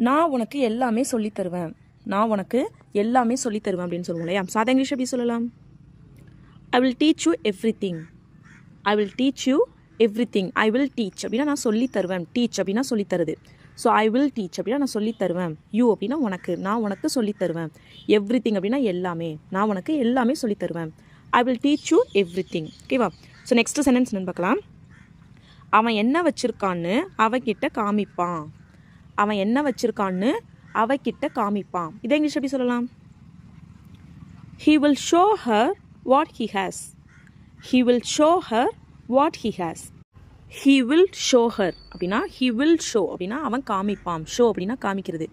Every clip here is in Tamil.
நான் உனக்கு எல்லாமே சொல்லித் தருவேன். நான் உனக்கு எல்லாமே சொல்லித் தருவேன் அப்படின்னு சொல்லுவோம் இல்லையா? ஸோ அதை இங்கிலீஷ் எப்படி சொல்லலாம்? I will teach you everything. I will teach you everything. I will teach அப்படின்னா நான் சொல்லித் தருவேன். டீச் அப்படின்னா சொல்லித் தருது. ஸோ ஐ வில் டீச் அப்படின்னா நான் சொல்லித் தருவேன். யூ அப்படின்னா உனக்கு, நான் உனக்கு சொல்லித் தருவேன். எவ்ரிதிங் அப்படின்னா எல்லாமே, நான் உனக்கு எல்லாமே சொல்லித் தருவேன். I will teach you everything. ஓகேவா? ஸோ நெக்ஸ்ட் சென்டென்ஸ் என்னன்னு பார்க்கலாம். அவன் என்ன வச்சிருக்கான்னு அவகிட்ட காமிப்பான். அவன் என்ன வச்சிருக்கான்னு அவகிட்ட காமிப்பான். இதை இங்கிலீஷ் எப்படி சொல்லலாம்? He will show her what he has. He will show her what he has. He will show her அப்படின்னா he will show அப்படின்னா அவன் காமிப்பான். show அப்படின்னா காமிக்கிறது.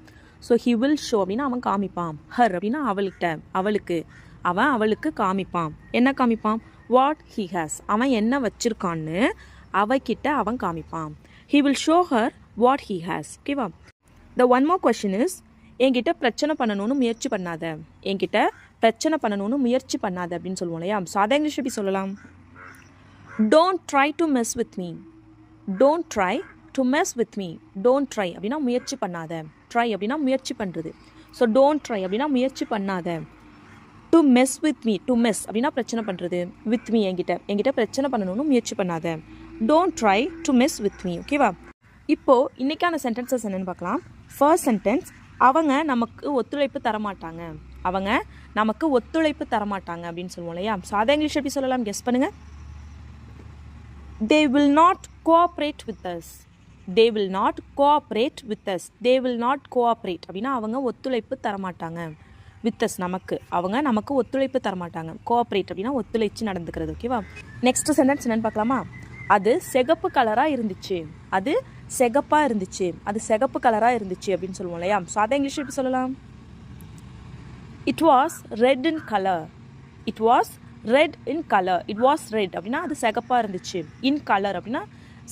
ஸோ he will show அப்படின்னா அவன் காமிப்பான். her அப்படின்னா அவள்கிட்ட, அவளுக்கு, அவன் அவளுக்கு காமிப்பான். என்ன காமிப்பான்? what he has. அவன் என்ன வச்சிருக்கான்னு அவகிட்ட அவன் காமிப்பான். He will show her what he has. ஓகேவா? The one more question is, என்கிட்ட பிரச்சனை பண்ணணும்னு முயற்சி பண்ணாத. என்கிட்ட பிரச்சனை பண்ணணும்னு முயற்சி பண்ணாத அப்படின்னு சொல்லுவோம் இல்லையா? ஸோ அதை இங்கிலீஷ் எப்படி சொல்லலாம்? Don't try to mess with me. Don't try to mess with me. Don't try அப்படின்னா முயற்சி பண்ணாத. Try அப்படின்னா முயற்சி பண்ணுறது. ஸோ don't try அப்படின்னா முயற்சி பண்ணாத. To mess with me. To mess அப்படின்னா பிரச்சனை பண்ணுறது. With me என்கிட்ட பிரச்சனை பண்ணணும்னு முயற்சி பண்ணாத. Don't try to mess with me. ஓகேவா? இப்போது இன்றைக்கான சென்டென்சஸ் என்னென்னு பார்க்கலாம். ஃபர்ஸ்ட் சென்டென்ஸ், அவங்க நமக்கு ஒத்துழைப்பு தரமாட்டாங்க. அவங்க நமக்கு ஒத்துழைப்பு தரமாட்டாங்க அப்படின்னு சொல்லுவோம் இல்லையா? ஸோ அதை இங்கிலீஷ் எப்படி சொல்லலாம்? கெஸ் பண்ணுங்கள். They will not cooperate with us. They will not cooperate with us. They will not cooperate அப்படின்னா அவங்க ஒத்துழைப்பு தரமாட்டாங்க. with us நமக்கு, அவங்க நமக்கு ஒத்துழைப்பு தரமாட்டாங்க. கோஆப்ரேட் அப்படின்னா ஒத்துழைச்சு நடந்துக்கிறது. ஓகேவா? நெக்ஸ்ட் சென்டென்ஸ் என்னென்னு பார்க்கலாமா? அது சிகப்பு கலராக இருந்துச்சு. அது சிகப்பாக இருந்துச்சு. அது சிகப்பு கலராக இருந்துச்சு அப்படின்னு சொல்லுவோம் இல்லையா? ஸோ அதை இங்கிலீஷ் எப்படி சொல்லலாம்? It was red in colour. It was red in colour. It was red அப்படின்னா அது சிகப்பாக இருந்துச்சு. இன் கலர் அப்படின்னா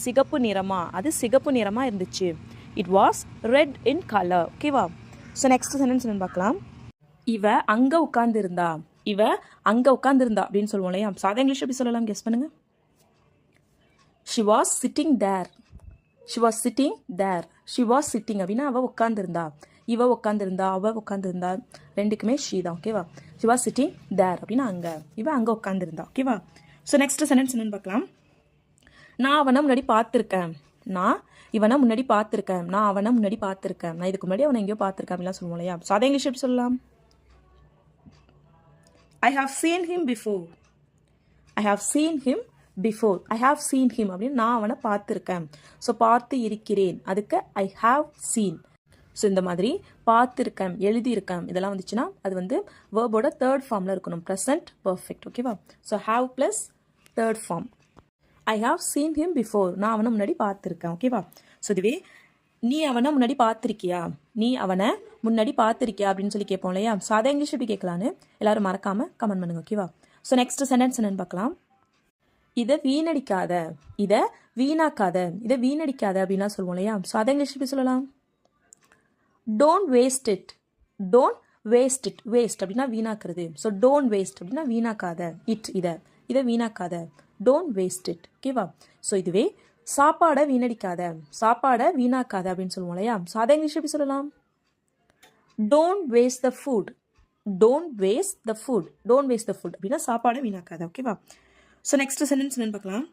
சிகப்பு நிறமாக, அது சிகப்பு நிறமாக இருந்துச்சு. It was red in colour. ஓகேவா? ஸோ நெக்ஸ்ட் சென்டென்ஸ் என்னன்னு பார்க்கலாம். இவ அங்கே உட்காந்துருந்தா. இவ அங்கே உட்காந்துருந்தா அப்படின்னு சொல்லுவோம் இல்லையா? ஸோ அதை இங்கிலீஷ் எப்படி சொல்லலாம்? கெஸ் பண்ணுங்கள். She was sitting there. She was sitting there. She was sitting அப்படின்னா அவள் உட்காந்துருந்தா. இவ உட்காந்துருந்தா, அவள் உட்காந்துருந்தா, ரெண்டுக்குமே ஷீ தான். ஓகேவா? She was sitting there அப்படின்னா அங்கே, இவ அங்கே உட்காந்துருந்தா. ஓகேவா? ஸோ நெக்ஸ்ட் சென்டென்ஸ் என்னன்னு பார்க்கலாம். நான் அவனை முன்னாடி பார்த்துருக்கேன். நான் இவனை முன்னாடி பார்த்துருக்கேன். நான் அவனை முன்னாடி பார்த்துருக்கேன். நான் இதுக்கு முன்னாடி அவனை எங்கேயோ பார்த்துருக்கேன் அப்படிலாம் சொல்லுவோம் இல்லையா? ஸோ அதை இங்கிலீஷ் எப்படி சொல்லலாம்? I have seen him before. I have seen him before. I have seen him அப்படின்னு நான் அவனை பார்த்துருக்கேன். ஸோ பார்த்து இருக்கிறேன், அதுக்கு I have seen. ஸோ இந்த மாதிரி பார்த்துருக்கேன், எழுதியிருக்கேன் இதெல்லாம் வந்துச்சுன்னா அது வந்து வேர்போட தேர்ட் ஃபார்மில் இருக்கணும். Present perfect. ஓகேவா? So have plus third form. I have seen him before. நான் அவனை முன்னாடி பார்த்துருக்கேன். ஓகேவா? ஸோ இதுவே நீ அவனை முன்னாடி பார்த்துருக்கியா, நீ அவனை முன்னாடி பார்த்துருக்கியா அப்படின்னு சொல்லி கேட்போம் இல்லையா? ஸோ அதை இங்கிலீஷ் எப்படி கேட்கலான்னு எல்லாரும் மறக்காமல் கமெண்ட் பண்ணுங்க. ஓகேவா? ஸோ நெக்ஸ்ட் சென்டென்ஸ் என்னன்னு பார்க்கலாம். இதை வீணடிக்காத, இதை வீணாக்காத, இதை வீணடிக்காத அப்படின்லாம் சொல்லுவோம் இல்லையா? ஸோ அதை இங்கிலீஷ் எப்படி சொல்லலாம்? Don't waste it. Don't waste it. Waste அப்படின்னா வீணாக்குறது. ஸோ டோன்ட் வேஸ்ட் அப்படின்னா வீணாக்காத. இதை வீணாக்காத. Don't waste it. ஓகேவா? ஸோ இதுவே சாப்பாடை வீணடிக்காத, சாப்பாடை வீணாக்காத அப்படின்னு சொல்லுவோம் இல்லையா? ஸோ அதை இங்கிலீஷ் எப்படி சொல்லலாம்? Don't waste the food. Don't waste the food. Don't waste the food அப்படின்னா சாப்பாடை வீணாக்காத. ஓகேவா? ஸோ நெக்ஸ்ட் சென்டென்ஸ் என்னன்னு பார்க்கலாம்.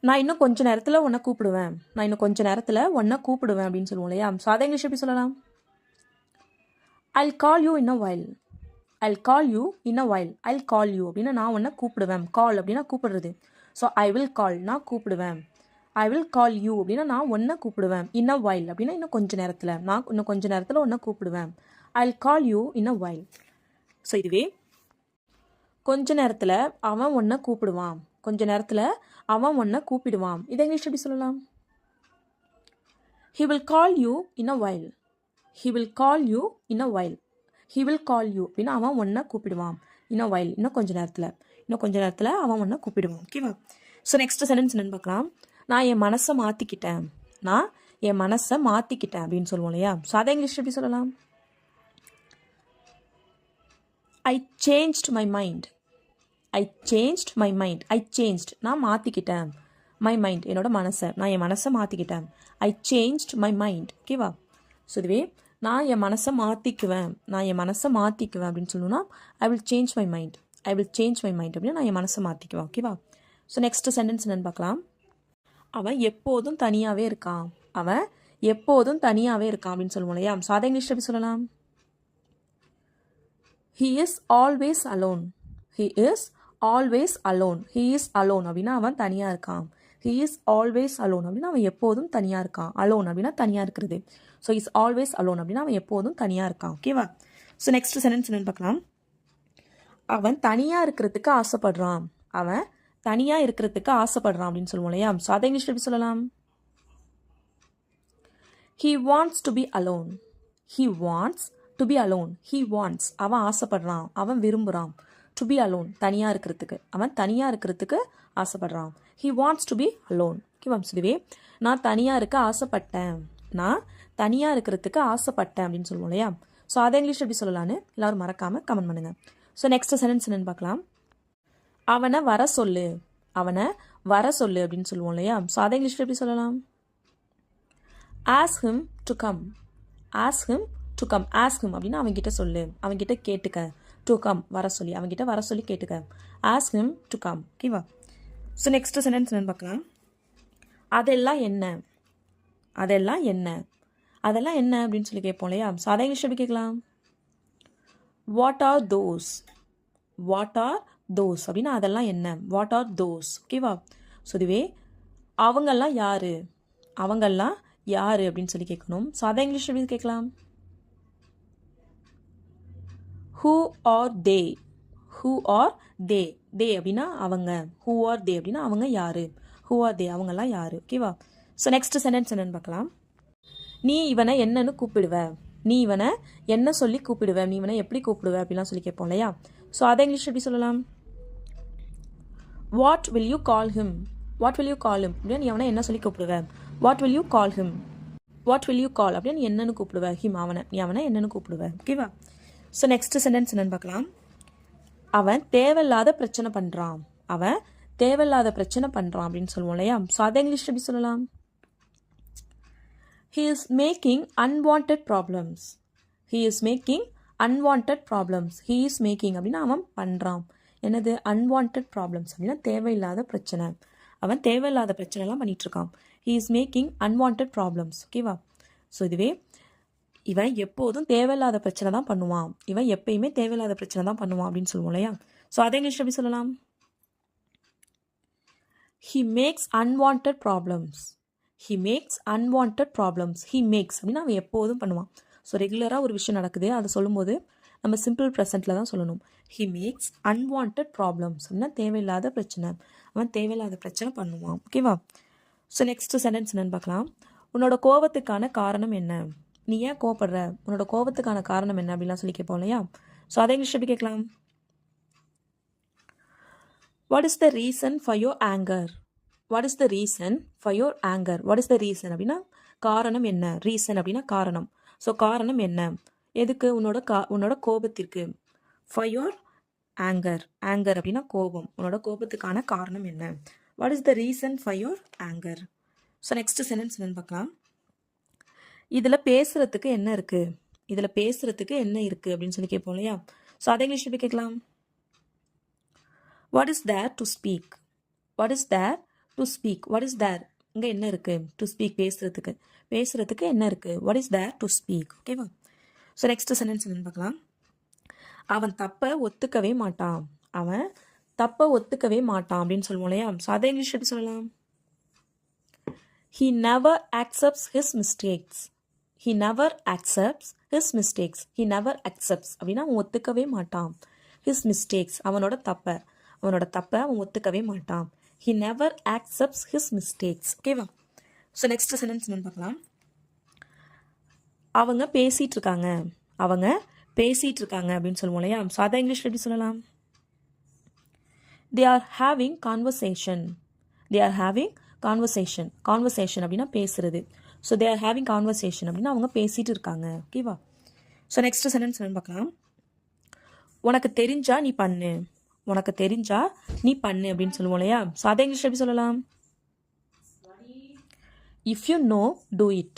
நான் இன்னும் கொஞ்ச நேரத்தில் உன்னை கூப்பிடுவேன். நான் இன்னும் கொஞ்ச நேரத்தில் உன்னை கூப்பிடுவேன் அப்படின்னு சொல்லுவோம் இல்லையா? ஸோ அதை இங்கிலீஷ் எப்படி சொல்லலாம்? I'll call you in a while. I'll call you in a while. I'll call you அப்படின்னா நான் உன்னை கூப்பிடுவேன். கால் அப்படின்னா கூப்பிடுறது. ஸோ I will call நான் கூப்பிடுவேன். I will call you அப்படின்னா நான் உன்னை கூப்பிடுவேன். in a while அப்படின்னா இன்னும் கொஞ்ச நேரத்தில், நான் இன்னும் கொஞ்ச நேரத்தில் உன்னை கூப்பிடுவேன். I'll call you in a while. So இதுவே கொஞ்ச நேரத்தில் அவன் ஒன்றை கூப்பிடுவான். கொஞ்ச நேரத்தில் அவன் ஒன்றை கூப்பிடுவான். இதை இங்கிலீஷ் எப்படி சொல்லலாம்? He will call you in a while. He will call you in a while. He will call you அப்படின்னா அவன் ஒன்றை கூப்பிடுவான். in a while இன்னும் கொஞ்ச நேரத்தில் அவன் ஒன்றை கூப்பிடுவான். ஓகேவா? ஸோ நெக்ஸ்ட் சென்டென்ஸ் என்னன்னு பார்க்கலாம். நான் என் மனசை மாற்றிக்கிட்டேன். நான் என் மனசை மாற்றிக்கிட்டேன் அப்படின்னு சொல்லுவோம் இல்லையா? ஸோ அதை இங்கிலீஷ் எப்படி சொல்லலாம்? I changed my mind. I changed my mind. I changed நான் மாற்றிக்கிட்டேன். my mind என்னோட மனசை, நான் என் மனசை மாற்றிக்கிட்டேன். I changed my mind. ஓகேவா? ஸோ இதுவே நான் என் மனசை மாற்றிக்குவேன் அப்படின்னு சொல்லணும்னா I will change my mind அப்படின்னா நான் என் மனசை மாற்றிக்குவேன். ஓகேவா? ஸோ நெக்ஸ்ட் சென்டென்ஸ் என்னென்னு பார்க்கலாம். அவன் எப்போதும் தனியாகவே இருக்கான் அப்படின்னு சொல்லுவோம் இல்லையா? ஸோ அதை இங்கிலீஷில் எப்படி சொல்லலாம்? He is always alone அப்படின்னா அவன் தனியாக இருக்கான். He is always alone அப்படின்னா அவன் எப்போதும் தனியாக இருக்கான். alone அப்படின்னா தனியாக இருக்கிறது. ஸோ இஸ் ஆல்வேஸ் alone அப்படின்னா அவன் எப்போதும் தனியாக இருக்கான். ஓகேவா? ஸோ நெக்ஸ்ட் சென்டென்ஸ் என்னன்னு பார்க்கலாம். அவன் தனியாக இருக்கிறதுக்கு ஆசைப்படுறான் அப்படின்னு சொல்லுவோம் இல்லையா? ஸோ அதை இங்கிலீஷில் எப்படி சொல்லலாம்? He wants to be alone. அவன் ஆசைப்படுறான், அவன் விரும்புகிறான். டு பி அலோன் தனியாக இருக்கிறதுக்கு ஆசைப்படுறான். He wants to be alone. ஓகேவா? இதுவே நான் தனியாக இருக்கிறதுக்கு ஆசைப்பட்டேன் அப்படின்னு சொல்லுவோம் இல்லையா? ஸோ அதை இங்கிலீஷ் எப்படி சொல்லலான்னு எல்லாரும் மறக்காமல் கமெண்ட் பண்ணுங்கள். ஸோ நெக்ஸ்ட் சென்டென்ஸ் என்னன்னு பார்க்கலாம். அவனை வர சொல்லு அப்படின்னு சொல்லுவோம் இல்லையா? ஸோ அதை இங்கிலீஷில் எப்படி சொல்லலாம்? Ask him to come அப்படின்னா அவன்கிட்ட சொல்லு, அவன்கிட்ட கேட்டுக்க. டு கம் அவன்கிட்ட வர சொல்லி கேட்டுக்க. Ask him to come. ஓகேவா? ஸோ நெக்ஸ்ட் சென்டென்ஸ் என்னன்னு பார்க்கலாம். அதெல்லாம் என்ன அப்படின்னு சொல்லி கேட்போம் இல்லையா? ஸோ அதை இங்கிலீஷ் எப்படி கேட்கலாம்? வாட் ஆர் தோஸ் அப்படின்னா அதெல்லாம் என்ன? What are those. ஓகேவா? ஸோ இதுவே அவங்கெல்லாம் யாரு அப்படின்னு சொல்லி கேட்கணும். ஸோ அதை இங்கிலீஷ் எப்படி கேட்கலாம்? ஹூ ஆர் தே அப்படின்னா அவங்க. ஹூ ஆர் தே அப்படின்னா அவங்க யாரு. ஹூ ஆர் தே அவங்கெல்லாம் யாரு. ஓகேவா? ஸோ நெக்ஸ்ட் சென்டென்ஸ் என்னன்னு பார்க்கலாம். நீ இவனை என்னன்னு கூப்பிடுவ நீ இவனை எப்படி கூப்பிடுவ அப்படிலாம் சொல்லி கேட்போம் இல்லையா? ஸோ அதை இங்கிலீஷ் எப்படி சொல்லலாம்? What will you call him அப்படின்னா நீ அவனை என்ன சொல்லி கூப்பிடுவ? வாட் வில் யூ கால் அப்படின்னா நீ என்னன்னு கூப்பிடுவ? நீ அவனை என்னன்னு கூப்பிடுவ. ஓகேவா? ஸோ நெக்ஸ்ட் சென்டென்ஸ் என்னன்னு பார்க்கலாம். அவன் தேவையில்லாத பிரச்சனை பண்ணுறான் அப்படின்னு சொல்லுவோம் இல்லையா? ஸோ அதை இங்கிலீஷ் எப்படி சொல்லலாம்? He is making unwanted problems அப்படின்னா அவன் பண்ணுறான். என்னது? unwanted problems அப்படின்னா தேவையில்லாத பிரச்சனை. அவன் தேவையில்லாத பிரச்சனைலாம் பண்ணிட்டு இருக்கான். He is making unwanted problems. ஓகேவா? ஸோ இதுவே இவன் எப்போதும் தேவையில்லாத பிரச்சனை தான் பண்ணுவான். அப்படின்னு சொல்லுவோம் இல்லையா? ஸோ அதை இங்கிலீஷ் எப்படி சொல்லலாம்? He makes unwanted problems. He makes அப்படின்னா அவன் எப்போதும் பண்ணுவான். ஸோ ரெகுலராக ஒரு விஷயம் நடக்குது, அதை சொல்லும்போது நம்ம சிம்பிள் ப்ரெசென்ட்டில் தான் சொல்லணும். He makes unwanted problems அப்படின்னா தேவையில்லாத பிரச்சனை. அவன் தேவையில்லாத பிரச்சனை பண்ணுவான். ஓகேவா? ஸோ நெக்ஸ்ட் சென்டென்ஸ் என்னன்னு பார்க்கலாம். உன்னோட கோபத்துக்கான காரணம் என்ன? நீ ஏன் கோவப்படுற? உன்னோட கோபத்துக்கான காரணம் என்ன அப்படின்லாம் சொல்லி கேட்போம் இல்லையா? ஸோ அதை இங்கிலீஷ் எப்படி கேட்கலாம்? What is the reason for your anger? அப்படின்னா காரணம் என்ன? ரீசன் அப்படின்னா காரணம். ஸோ காரணம் என்ன? எதுக்கு? உன்னோட கோபத்திற்கு. For your anger அப்படின்னா கோபம். உன்னோட கோபத்துக்கான காரணம் என்ன? What is the reason for your anger? So next sentence என்னன்னு பார்க்கலாம். இதில் பேசுறதுக்கு என்ன இருக்கு அப்படின்னு சொல்லி கேட்போம் இல்லையா? ஸோ அதை இங்கிலீஷ் எப்படி கேட்கலாம்? What is there to speak? இங்கே என்ன இருக்கு? டு ஸ்பீக் பேசுறதுக்கு என்ன இருக்கு? What is there to speak? ஓகேவா? ஸோ நெக்ஸ்ட் சென்டென்ஸ் என்னன்னு பார்க்கலாம். அவன் தப்பை ஒத்துக்கவே மாட்டான் அப்படின்னு சொல்லுவோம் இல்லையா? ஸோ அதை இங்கிலீஷ் எப்படி சொல்லலாம்? He never accepts his mistakes அப்படின்னா அவன் ஒத்துக்கவே மாட்டான். his mistakes அவனோட தப்பை அவன் ஒத்துக்கவே மாட்டான். He never accepts his mistakes. ஓகேவா? ஸோ நெக்ஸ்ட் சென்டென்ஸ் என்னன்னு பார்க்கலாம். அவங்க பேசிட்டு இருக்காங்க அப்படின்னு சொல்லுவோம் இல்லையா? ஸோ அதை இங்கிலீஷ் எப்படி சொல்லலாம்? They are having conversation அப்படின்னா பேசுறது. So they are having conversation அப்படின்னா அவங்க பேசிட்டு இருக்காங்க. ஓகேவா? ஸோ நெக்ஸ்ட் சென்டென்ஸ் என்னன்னு பார்க்கலாம். உனக்கு தெரிஞ்சா நீ பண்ணு அப்படின்னு சொல்லுவோம் இல்லையா? ஸோ அதை இங்கிலீஷ் எப்படி சொல்லலாம்? If you know, do it.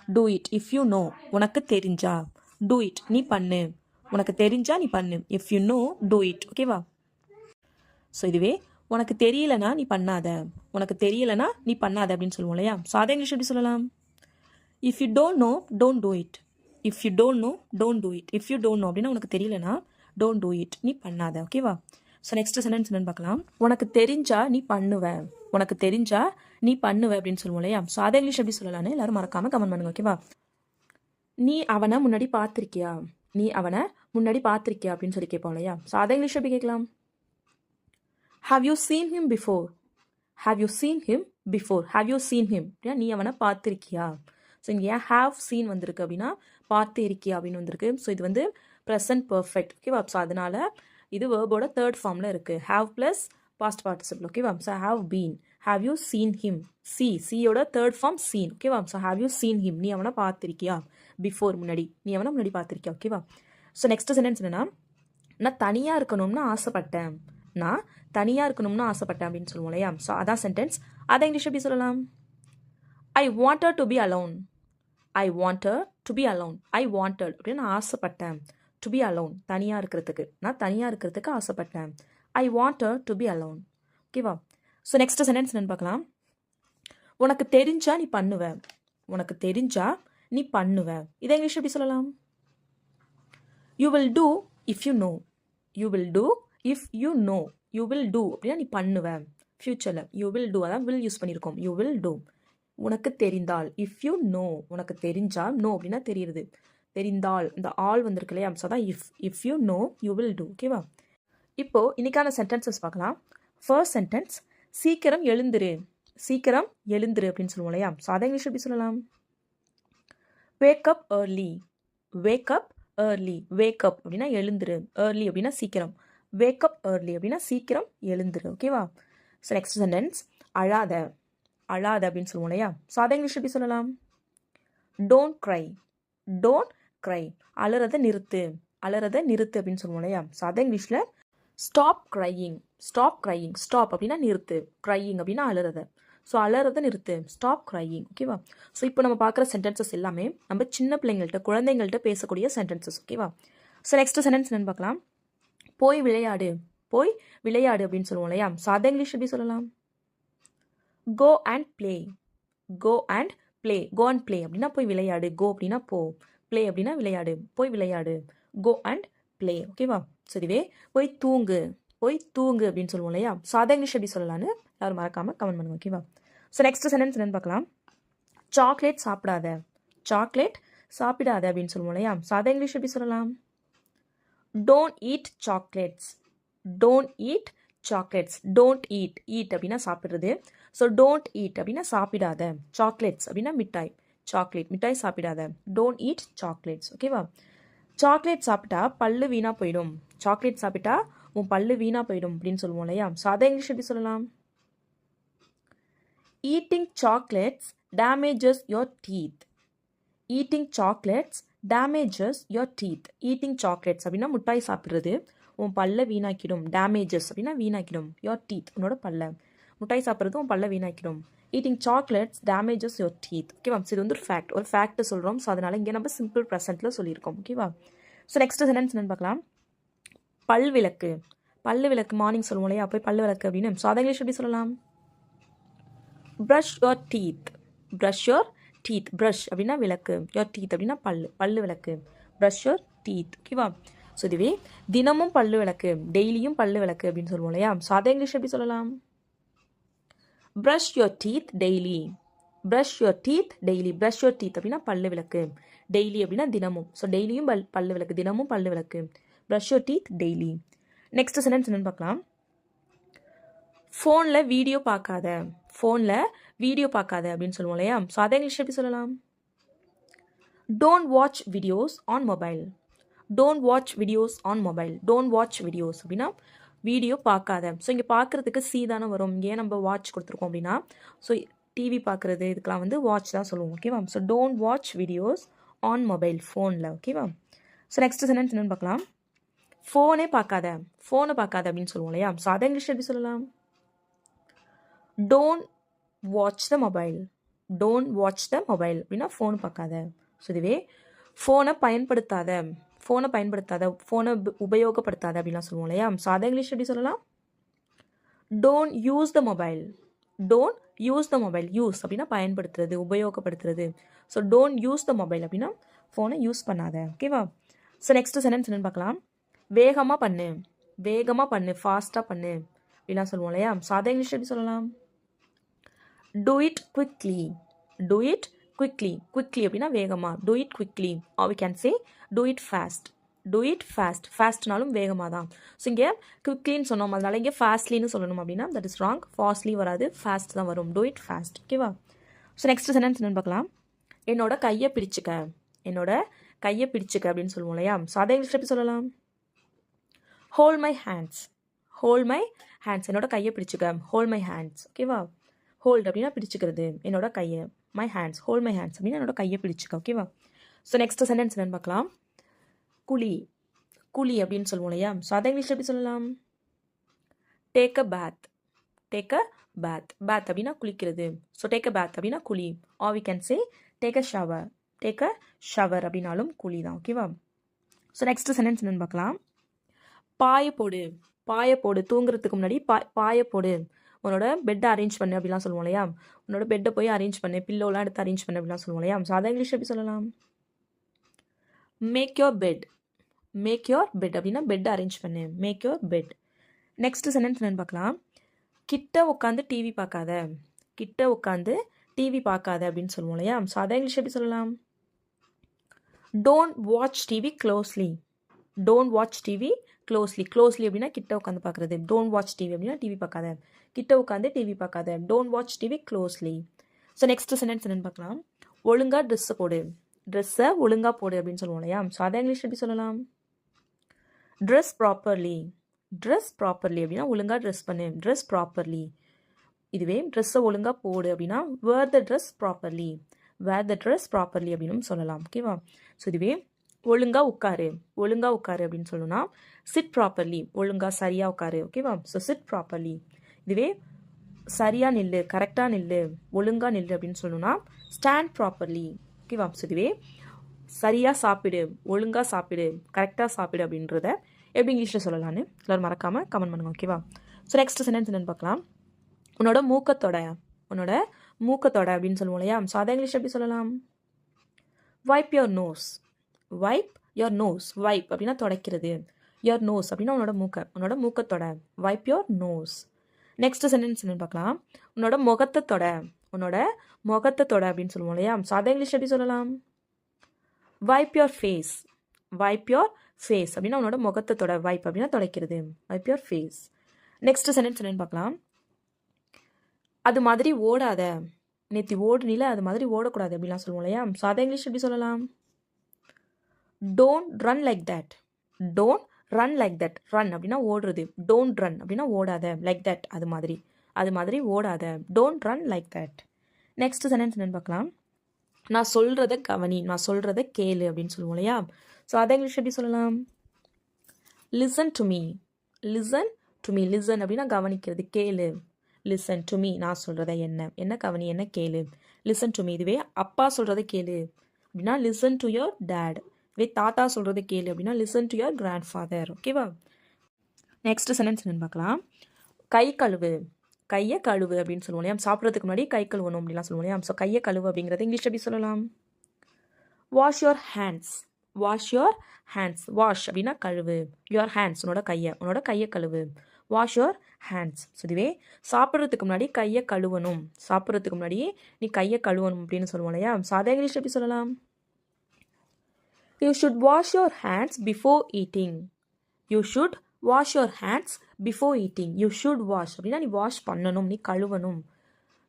Do it if you know உனக்கு தெரிஞ்சா டூ இட் நீ பண்ணு உனக்கு தெரிஞ்சா நீ பண்ணு if you know do it ஓகேவா ஸோ இதுவே உனக்கு தெரியலனா நீ பண்ணாத உனக்கு தெரியலனா நீ பண்ணாத அப்படின்னு சொல்லுவோம் இல்லையா ஸோ அதை இங்கிலீஷ் எப்படி சொல்லலாம் if you don't know don't do it if you don't know don't do it if you don't know அப்படின்னா உனக்கு தெரியலனா டோன்ட் டூ இட் நீ பண்ணாத ஓகேவா ஸோ நெக்ஸ்ட் சென்டென்ஸ் என்னன்னு பார்க்கலாம் உனக்கு தெரிஞ்சா நீ பண்ணுவ உனக்கு தெரிஞ்சா நீ பண்ணுவ அப்படின்னு சொல்லுவோம் இல்லையா ஸோ அதை இங்கிலீஷ் எப்படி சொல்லலாம்னு எல்லாரும் மறக்காம கமெண்ட் பண்ணுங்க ஓகேவா நீ அவனை முன்னாடி பார்த்துருக்கியா நீ அவனை முன்னாடி பார்த்துருக்கியா அப்படின்னு சொல்லி கேட்போம் இல்லையா ஸோ அதை இங்கிலீஷ் எப்படி கேட்கலாம் have you seen him before have you seen him before have you seen him அப்படின்னா நீ அவனை பார்த்துருக்கியா ஸோ இங்கே ஏன் ஹாவ் சீன் வந்திருக்கு அப்படின்னா பார்த்து இருக்கியா அப்படின்னு வந்திருக்கு ஸோ இது வந்து ப்ரெசன்ட் பர்ஃபெக்ட் ஓகேவா ஸோ அதனால இது வேர்போட தேர்ட் ஃபார்மில் இருக்குது ஹாவ் ப்ளஸ் பாஸ்ட் பார்ட்டிசிபிள் ஓகேவா so have been have you seen him சியோட தேர்ட் ஃபார்ம் சீன் ஓகேவா so have you seen him நீ அவனை பார்த்துருக்கியா பிஃபோர் முன்னாடி நீ அவனை முன்னாடி பார்த்துருக்கியா ஓகேவா ஸோ நெக்ஸ்ட் சென்டென்ஸ் என்னன்னா நான் தனியாக இருக்கணும்னு ஆசைப்பட்டேன் நான் தனியாக இருக்கணும்னு ஆசைப்பட்டேன் அப்படின்னு சொல்லுவோம் இல்லையா ஸோ அதான் சென்டென்ஸ் அதை இங்கிலீஷ் எப்படி சொல்லலாம் I wanted to be alone I wanted to be alone I wanted அப்படின்னு நான் ஆசைப்பட்டேன் டு பி அலோன் தனியாக இருக்கிறதுக்கு நான் தனியாக இருக்கிறதுக்கு ஆசைப்பட்டேன் I wanted to be alone ஓகேவா ஸோ நெக்ஸ்ட் சென்டென்ஸ் என்னன்னு பார்க்கலாம் உனக்கு தெரிஞ்சா நீ பண்ணுவ உனக்கு தெரிஞ்சா நீ பண்ணுவ இதை இங்கிலீஷ் எப்படி சொல்லலாம் you will do if you know you will do if you know you will do அப்படின்னா நீ பண்ணுவ ஃப்யூச்சரில் யூ வில் டூ அதான் வில் யூஸ் பண்ணியிருக்கோம் யூ வில் டூ உனக்கு தெரிந்தால் இஃப் யூ நோ உனக்கு தெரிஞ்சா நோ அப்படின்னா தெரியுது தெரிந்தால் இந்த ஆல் வந்திருக்கு இல்லையா ஸோ அதான் if you know you will do ஓகேவா இப்போ இன்னைக்கான சென்டென்சஸ் பார்க்கலாம் ஃபர்ஸ்ட் சென்டென்ஸ் சீக்கிரம் எழுந்துரு அப்படின்னு சொல்லுவோம் இல்லையா ஸோ அதை இங்கிலீஷ் எப்படி சொல்லலாம் wake up early wake up early wake up அப்படின்னா எழுந்துரு ஏர்லி அப்படின்னா சீக்கிரம் வேக் அப் ஏர்லி அப்படின்னா சீக்கிரம் எழுந்துரு ஓகேவா ஸோ நெக்ஸ்ட் சென்டென்ஸ் அழாத அப்படின்னு சொல்லுவோம் இல்லையா ஸோ அதை இங்கிலீஷ் எப்படி சொல்லலாம் டோன்ட் க்ரை அலறதை நிறுத்து அப்படின்னு சொல்லுவோம் இல்லையா ஸோ அதை இங்கிலீஷில் ஸ்டாப் அப்படின்னா நிறுத்து க்ரையிங் அப்படின்னா அலறதை ஸோ அலறதை நிறுத்து ஸ்டாப் க்ரையிங் ஓகேவா ஸோ இப்போ நம்ம பார்க்குற சென்டென்சஸ் எல்லாமே நம்ம சின்ன பிள்ளைங்கள்ட்ட குழந்தைங்கள்ட்ட பேசக்கூடிய சென்டென்சஸ் ஓகேவா ஸோ நெக்ஸ்ட் சென்டென்ஸ் என்னன்னு பார்க்கலாம் போய் விளையாடு அப்படின்னு சொல்லுவோம் இல்லையா ஸோ அதை இங்கிலீஷ் எப்படி சொல்லலாம் கோ அண்ட் ப்ளே அப்படின்னா போய் விளையாடு கோ அப்படின்னா போ ப்ளே அப்படின்னா விளையாடு போய் விளையாடு கோ அண்ட் ப்ளே ஓகேவா ஸோ இதுவே போய் தூங்கு அப்படின்னு சொல்லுவோம் இல்லையா ஸோ அதை இங்கிலீஷ் எப்படி சொல்லலாம்னு எல்லாரும் மறக்காமல் கமெண்ட் பண்ணுங்க ஓகேவா ஸோ நெக்ஸ்ட் சென்டென்ஸ் என்னன்னு பார்க்கலாம் சாக்லேட் சாப்பிடாத அப்படின்னு சொல்லுவோம் இல்லையா ஸோ அதை இங்கிலீஷ் எப்படி சொல்லலாம் don't eat chocolates don't eat அப்படின்னா சாப்பிட்றது ஸோ டோன்ட் ஈட் அப்படின்னா சாப்பிடாத சாக்லேட்ஸ் அப்படின்னா மிட்டாய் சாப்பிடாத டோன்ட் ஈட் சாக்லேட்ஸ் ஓகேவா சாக்லேட் சாப்பிட்டா பல்லு வீணா போயிடும் உன் பல்லு வீணா போயிடும் அப்படின்னு சொல்லுவோம் இல்லையா ஸோ அதை இங்கிலீஷ் எப்படி சொல்லலாம் eating chocolates damages your teeth eating chocolates அப்படின்னா மிட்டாய் சாப்பிட்றது உன் பல்ல வீணாக்கிடும் டேமேஜஸ் அப்படின்னா வீணாக்கிடும் யோர் டீத் உன்னோட பல்ல மிட்டாய் சாப்பிட்றது உன் பல்ல வீணாக்கிடும் eating chocolates damages your teeth ஓகேவா ஸோ இது வந்து ஒரு ஃபேக்ட் சொல்கிறோம் ஸோ அதனால் இங்கே நம்ம சிம்பிள் ப்ரெசென்ட்டில் சொல்லியிருக்கோம் ஓகேவா ஸோ நெக்ஸ்ட் சென்டென்ஸ் என்னன்னு பார்க்கலாம் பல் விளக்கு மார்னிங் சொல்லுவோம் இல்லையா போய் பல் விளக்கு அப்படின்னு ஸோ அதை இங்கிலீஷ் எப்படி சொல்லலாம் ப்ரஷ் அப்படின்னா விளக்கு யோர் டீத் அப்படின்னா பல்லு விளக்கு ப்ரஷ் யோர் டீத் ஓகேவா ஸோ இதுவே தினமும் பல்லு விளக்கு டெய்லியும் பல்லு விளக்கு அப்படின்னு சொல்லுவோம் இல்லையா ஸோ அதை இங்கிலீஷ் எப்படி சொல்லலாம் ப்ரஷ் யோர் டீத் டெய்லி அப்படின்னா பல்லு விளக்கு டெய்லி அப்படின்னா தினமும் ஸோ டெய்லியும் பல்லு விளக்கு தினமும் பல்லு விளக்கு brush your teeth daily next sentence என்னன்னு பார்க்கலாம் ஃபோனில் வீடியோ பார்க்காத அப்படின்னு சொல்லுவோம் இல்லையா ஸோ அதை இங்கிலீஷ் எப்படி சொல்லலாம் don't watch videos on mobile அப்படின்னா வீடியோ பார்க்காத ஸோ இங்கே பார்க்குறதுக்கு சி தானே வரும் இங்கே நம்ம வாட்ச் கொடுத்துருக்கோம் அப்படின்னா ஸோ டிவி பார்க்குறது இதுக்கெலாம் வந்து வாட்ச் தான் சொல்லுவோம் ஓகேவா so don't watch videos on mobile ஃபோனில் ஓகேவா ஸோ நெக்ஸ்ட் சென்டென்ஸ் என்னன்னு பார்க்கலாம் ஃபோனை பார்க்காத அப்படின்னு சொல்லுவோம் இல்லையா ஸோ அதை இங்கிலீஷ் எப்படி சொல்லலாம் don't watch the mobile don't watch the mobile அப்படின்னா ஃபோன் பார்க்காத. ஸோ இதுவே ஃபோனை பயன்படுத்தாத, ஃபோனை உபயோகப்படுத்தாத அப்படின்லாம் சொல்லுவோம் இல்லையா? ஸோ அதை இங்கிலீஷ் எப்படி சொல்லலாம்? Don't use the mobile. Don't use the mobile. Use அப்படின்னா பயன்படுத்துறது, உபயோகப்படுத்துறது. So don't use the mobile அப்படின்னா ஃபோனை யூஸ் பண்ணாத. ஓகேவா? ஸோ நெக்ஸ்ட் சென்டென்ஸ் என்னன்னு பார்க்கலாம். வேகமாக பண்ணு, ஃபாஸ்ட்டாக பண்ணு அப்படிலாம் சொல்லுவோம் இல்லையா? ஸோ அதை இங்கிலீஷ் எப்படி சொல்லலாம்? Two it quickly. குவிக்லி அப்படின்னா வேகமாக. Do it quickly. Or we can say do it fast. ஃபாஸ்ட்னாலும் வேகமாக தான். ஸோ இங்கே குவிக்லின்னு சொன்னோம், அதனால இங்கே ஃபாஸ்ட்லின்னு சொல்லணும் அப்படின்னா தட் இஸ் ராங். ஃபாஸ்ட்லி வராது, ஃபாஸ்ட் தான் வரும். Two it fast. ஓகேவா? ஸோ நெக்ஸ்ட் சென்டென்ஸ் என்னன்னு பார்க்கலாம். என்னோட கையை பிடிச்சிக்க அப்படின்னு சொல்லுவோம் இல்லையா? ஸோ அதை இங்கிலீஷ் எப்படி சொல்லலாம்? Hold my hands. என்னோட கையை பிடிச்சிக்க. Hold my hands. ஓகேவா? ஹோல்ட் அப்படின்னா பிடிச்சிக்கிறது, என்னோட கையை. My hands, hold my hands அப்படின்னா என்னோட கையை பிடிச்சிக்க. ஓகேவா? ஸோ நெக்ஸ்ட் சென்டென்ஸ் என்னன்னு பார்க்கலாம். குழி அப்படின்னு சொல்லுவோம் இல்லையா? ஸோ அதை இங்கிலீஷ் எப்படி சொல்லலாம்? டேக் அ பேத் அப்படின்னா குளிக்கிறது. ஸோ டேக் அ பேத் அப்படின்னா குழி. Or we can say take a shower அப்படின்னாலும் குழி தான். ஓகேவா? ஸோ நெக்ஸ்ட் சென்டென்ஸ் என்னன்னு பார்க்கலாம். பாய போடு. தூங்குறதுக்கு முன்னாடி பாய போடு. உன்னோட பெட்டை அரேஞ்ச் பண்ணு அப்படிலாம் சொல்லுவோம் இல்லையா? உன்னோட பெட்டை போய் அரேஞ்ச் பண்ணு, பில்லோலாம் எடுத்து அரேஞ்ச் பண்ணு அப்படிலாம் சொல்லுவோம் இல்லையா? ஸோ அதை இங்கிலீஷ் எப்படி சொல்லலாம்? மேக் யோர் பெட் அப்படின்னா பெட் அரேஞ்ச் பண்ணு. Make your bed. Next sentence என்னன்னு பார்க்கலாம். கிட்ட உட்காந்து டிவி பார்க்காத அப்படின்னு சொல்லுவோம் இல்லையா? ஸோ அதை இங்கிலீஷ் எப்படி சொல்லலாம்? டோன்ட் வாட்ச் டிவி க்ளோஸ்லி அப்படின்னா கிட்ட உட்காந்து பார்க்குறது. டோன்ட் வாட்ச் டிவி அப்படின்னா டிவி பார்க்காத, கிட்ட உட்காந்து டிவி பார்க்காத. Don't watch TV closely. So next sentence என்னன்னு பார்க்கலாம். ஒழுங்கா ட்ரெஸ்ஸை ஒழுங்கா போடு அப்படின்னு சொல்லுவோம் இல்லையா? ஸோ அதை இங்கிலீஷ் எப்படி சொல்லலாம்? ட்ரெஸ் ப்ராப்பர்லி அப்படின்னா ஒழுங்கா ட்ரெஸ் பண்ணு. Dress properly. இதுவே ட்ரெஸ்ஸை ஒழுங்கா போடு அப்படின்னா வேர் த ட்ரெஸ் ப்ராப்பர்லி அப்படின்னு சொல்லலாம். ஓகேவா? ஸோ இதுவே ஒழுங்கா உட்காரு அப்படின்னு சொல்லணும்னா சிட் ப்ராப்பர்லி. ஒழுங்கா சரியா உட்காரு. ஓகேவா? So sit properly. இதுவே சரியா நில்லு, கரெக்டாக நில்லு, ஒழுங்கா நில்லு அப்படின்னு சொல்லணும்னா ஸ்டாண்ட் ப்ராப்பர்லி. ஓகேவா? ஸோ இதுவே சரியா சாப்பிடு, ஒழுங்கா சாப்பிடு, கரெக்டாக சாப்பிடு அப்படின்றத எப்படி இங்கிலீஷில் சொல்லலான்னு எல்லாரும் மறக்காமல் கமெண்ட் பண்ணுங்க. ஓகேவா? ஸோ நெக்ஸ்ட் சென்டென்ஸ் என்னன்னு பார்க்கலாம். உன்னோட மூக்கத்தோட அப்படின்னு சொல்லுவோம் இல்லையா? ஸோ அதை இங்கிலீஷ் எப்படி சொல்லலாம்? வைப் யோர் நோஸ் அப்படின்னா துடைக்கிறது. யோர் நோஸ் அப்படின்னா உன்னோட மூக்கத்தோட. Wipe your nose. Next sentence என்னன்னு பார்க்கலாம். உன்னோட முகத்தோட அப்படின்னு சொல்லுவோம் இல்லையா? ஸோ அதை இங்கிலீஷ் எப்படி சொல்லலாம்? வைப் யோர் ஃபேஸ் அப்படின்னா உன்னோட முகத்தோட. வைப் அப்படின்னா துடைக்கிறது. Wipe your face. Next sentence என்னன்னு பார்க்கலாம். அது மாதிரி ஓடாத, நேற்று ஓடுனில அது மாதிரி ஓடக்கூடாது அப்படிலாம் சொல்லுவோம் இல்லையா? ஸோ அதை இங்கிலீஷ் எப்படி சொல்லலாம்? Don't run like that. Run அப்படின்னா ஓடுறது. டோன்ட் ரன் அப்படின்னா ஓடாத. லைக் தட் அது மாதிரி ஓடாத. Don't run like that. Next sentence என்னன்னு பார்க்கலாம். நான் சொல்கிறத கவனி, நான் சொல்கிறத கேளு அப்படின்னு சொல்லுவோம் இல்லையா? ஸோ அதை இங்கிலீஷ் எப்படி சொல்லலாம்? லிசன் டு மீ லிசன் அப்படின்னா கவனிக்கிறது, கேளு. லிசன் டு மீ, நான் சொல்கிறத என்ன கவனி, என்ன கேளு. Listen to me. இதுவே அப்பா சொல்கிறத கேளு அப்படின்னா லிசன் டு யோர் டேட். இதுவே தாத்தா சொல்கிறத கேளு அப்படின்னா listen to your grandfather. ஓகேவா? நெக்ஸ்ட் சென்டென்ஸ் என்னன்னு பார்க்கலாம். கையை கழுவு அப்படின்னு சொல்லுவோம் இல்லையா? சாப்பிட்றதுக்கு முன்னாடி கை கழுவணும் அப்படிலாம் சொல்லுவோம் இல்லையா? ஸோ கையை கழுவு அப்படிங்கிறது இங்கிலீஷ் எப்படி சொல்லலாம்? வாஷ் யோர் ஹேண்ட்ஸ் அப்படின்னா கழுவு. யோர் ஹேண்ட்ஸ் உன்னோட கையை கழுவு. Wash your hands. ஸோ இதுவே சாப்பிட்றதுக்கு முன்னாடி கையை கழுவணும், நீ கையை கழுவணும் அப்படின்னு சொல்லுவோம் இல்லையா? ஸோ அதை இங்கிலீஷ் எப்படி சொல்லலாம்? You should wash your hands before eating. You should wash அப்படின்னா நீ வாஷ் பண்ணணும், நீ கழுவணும்.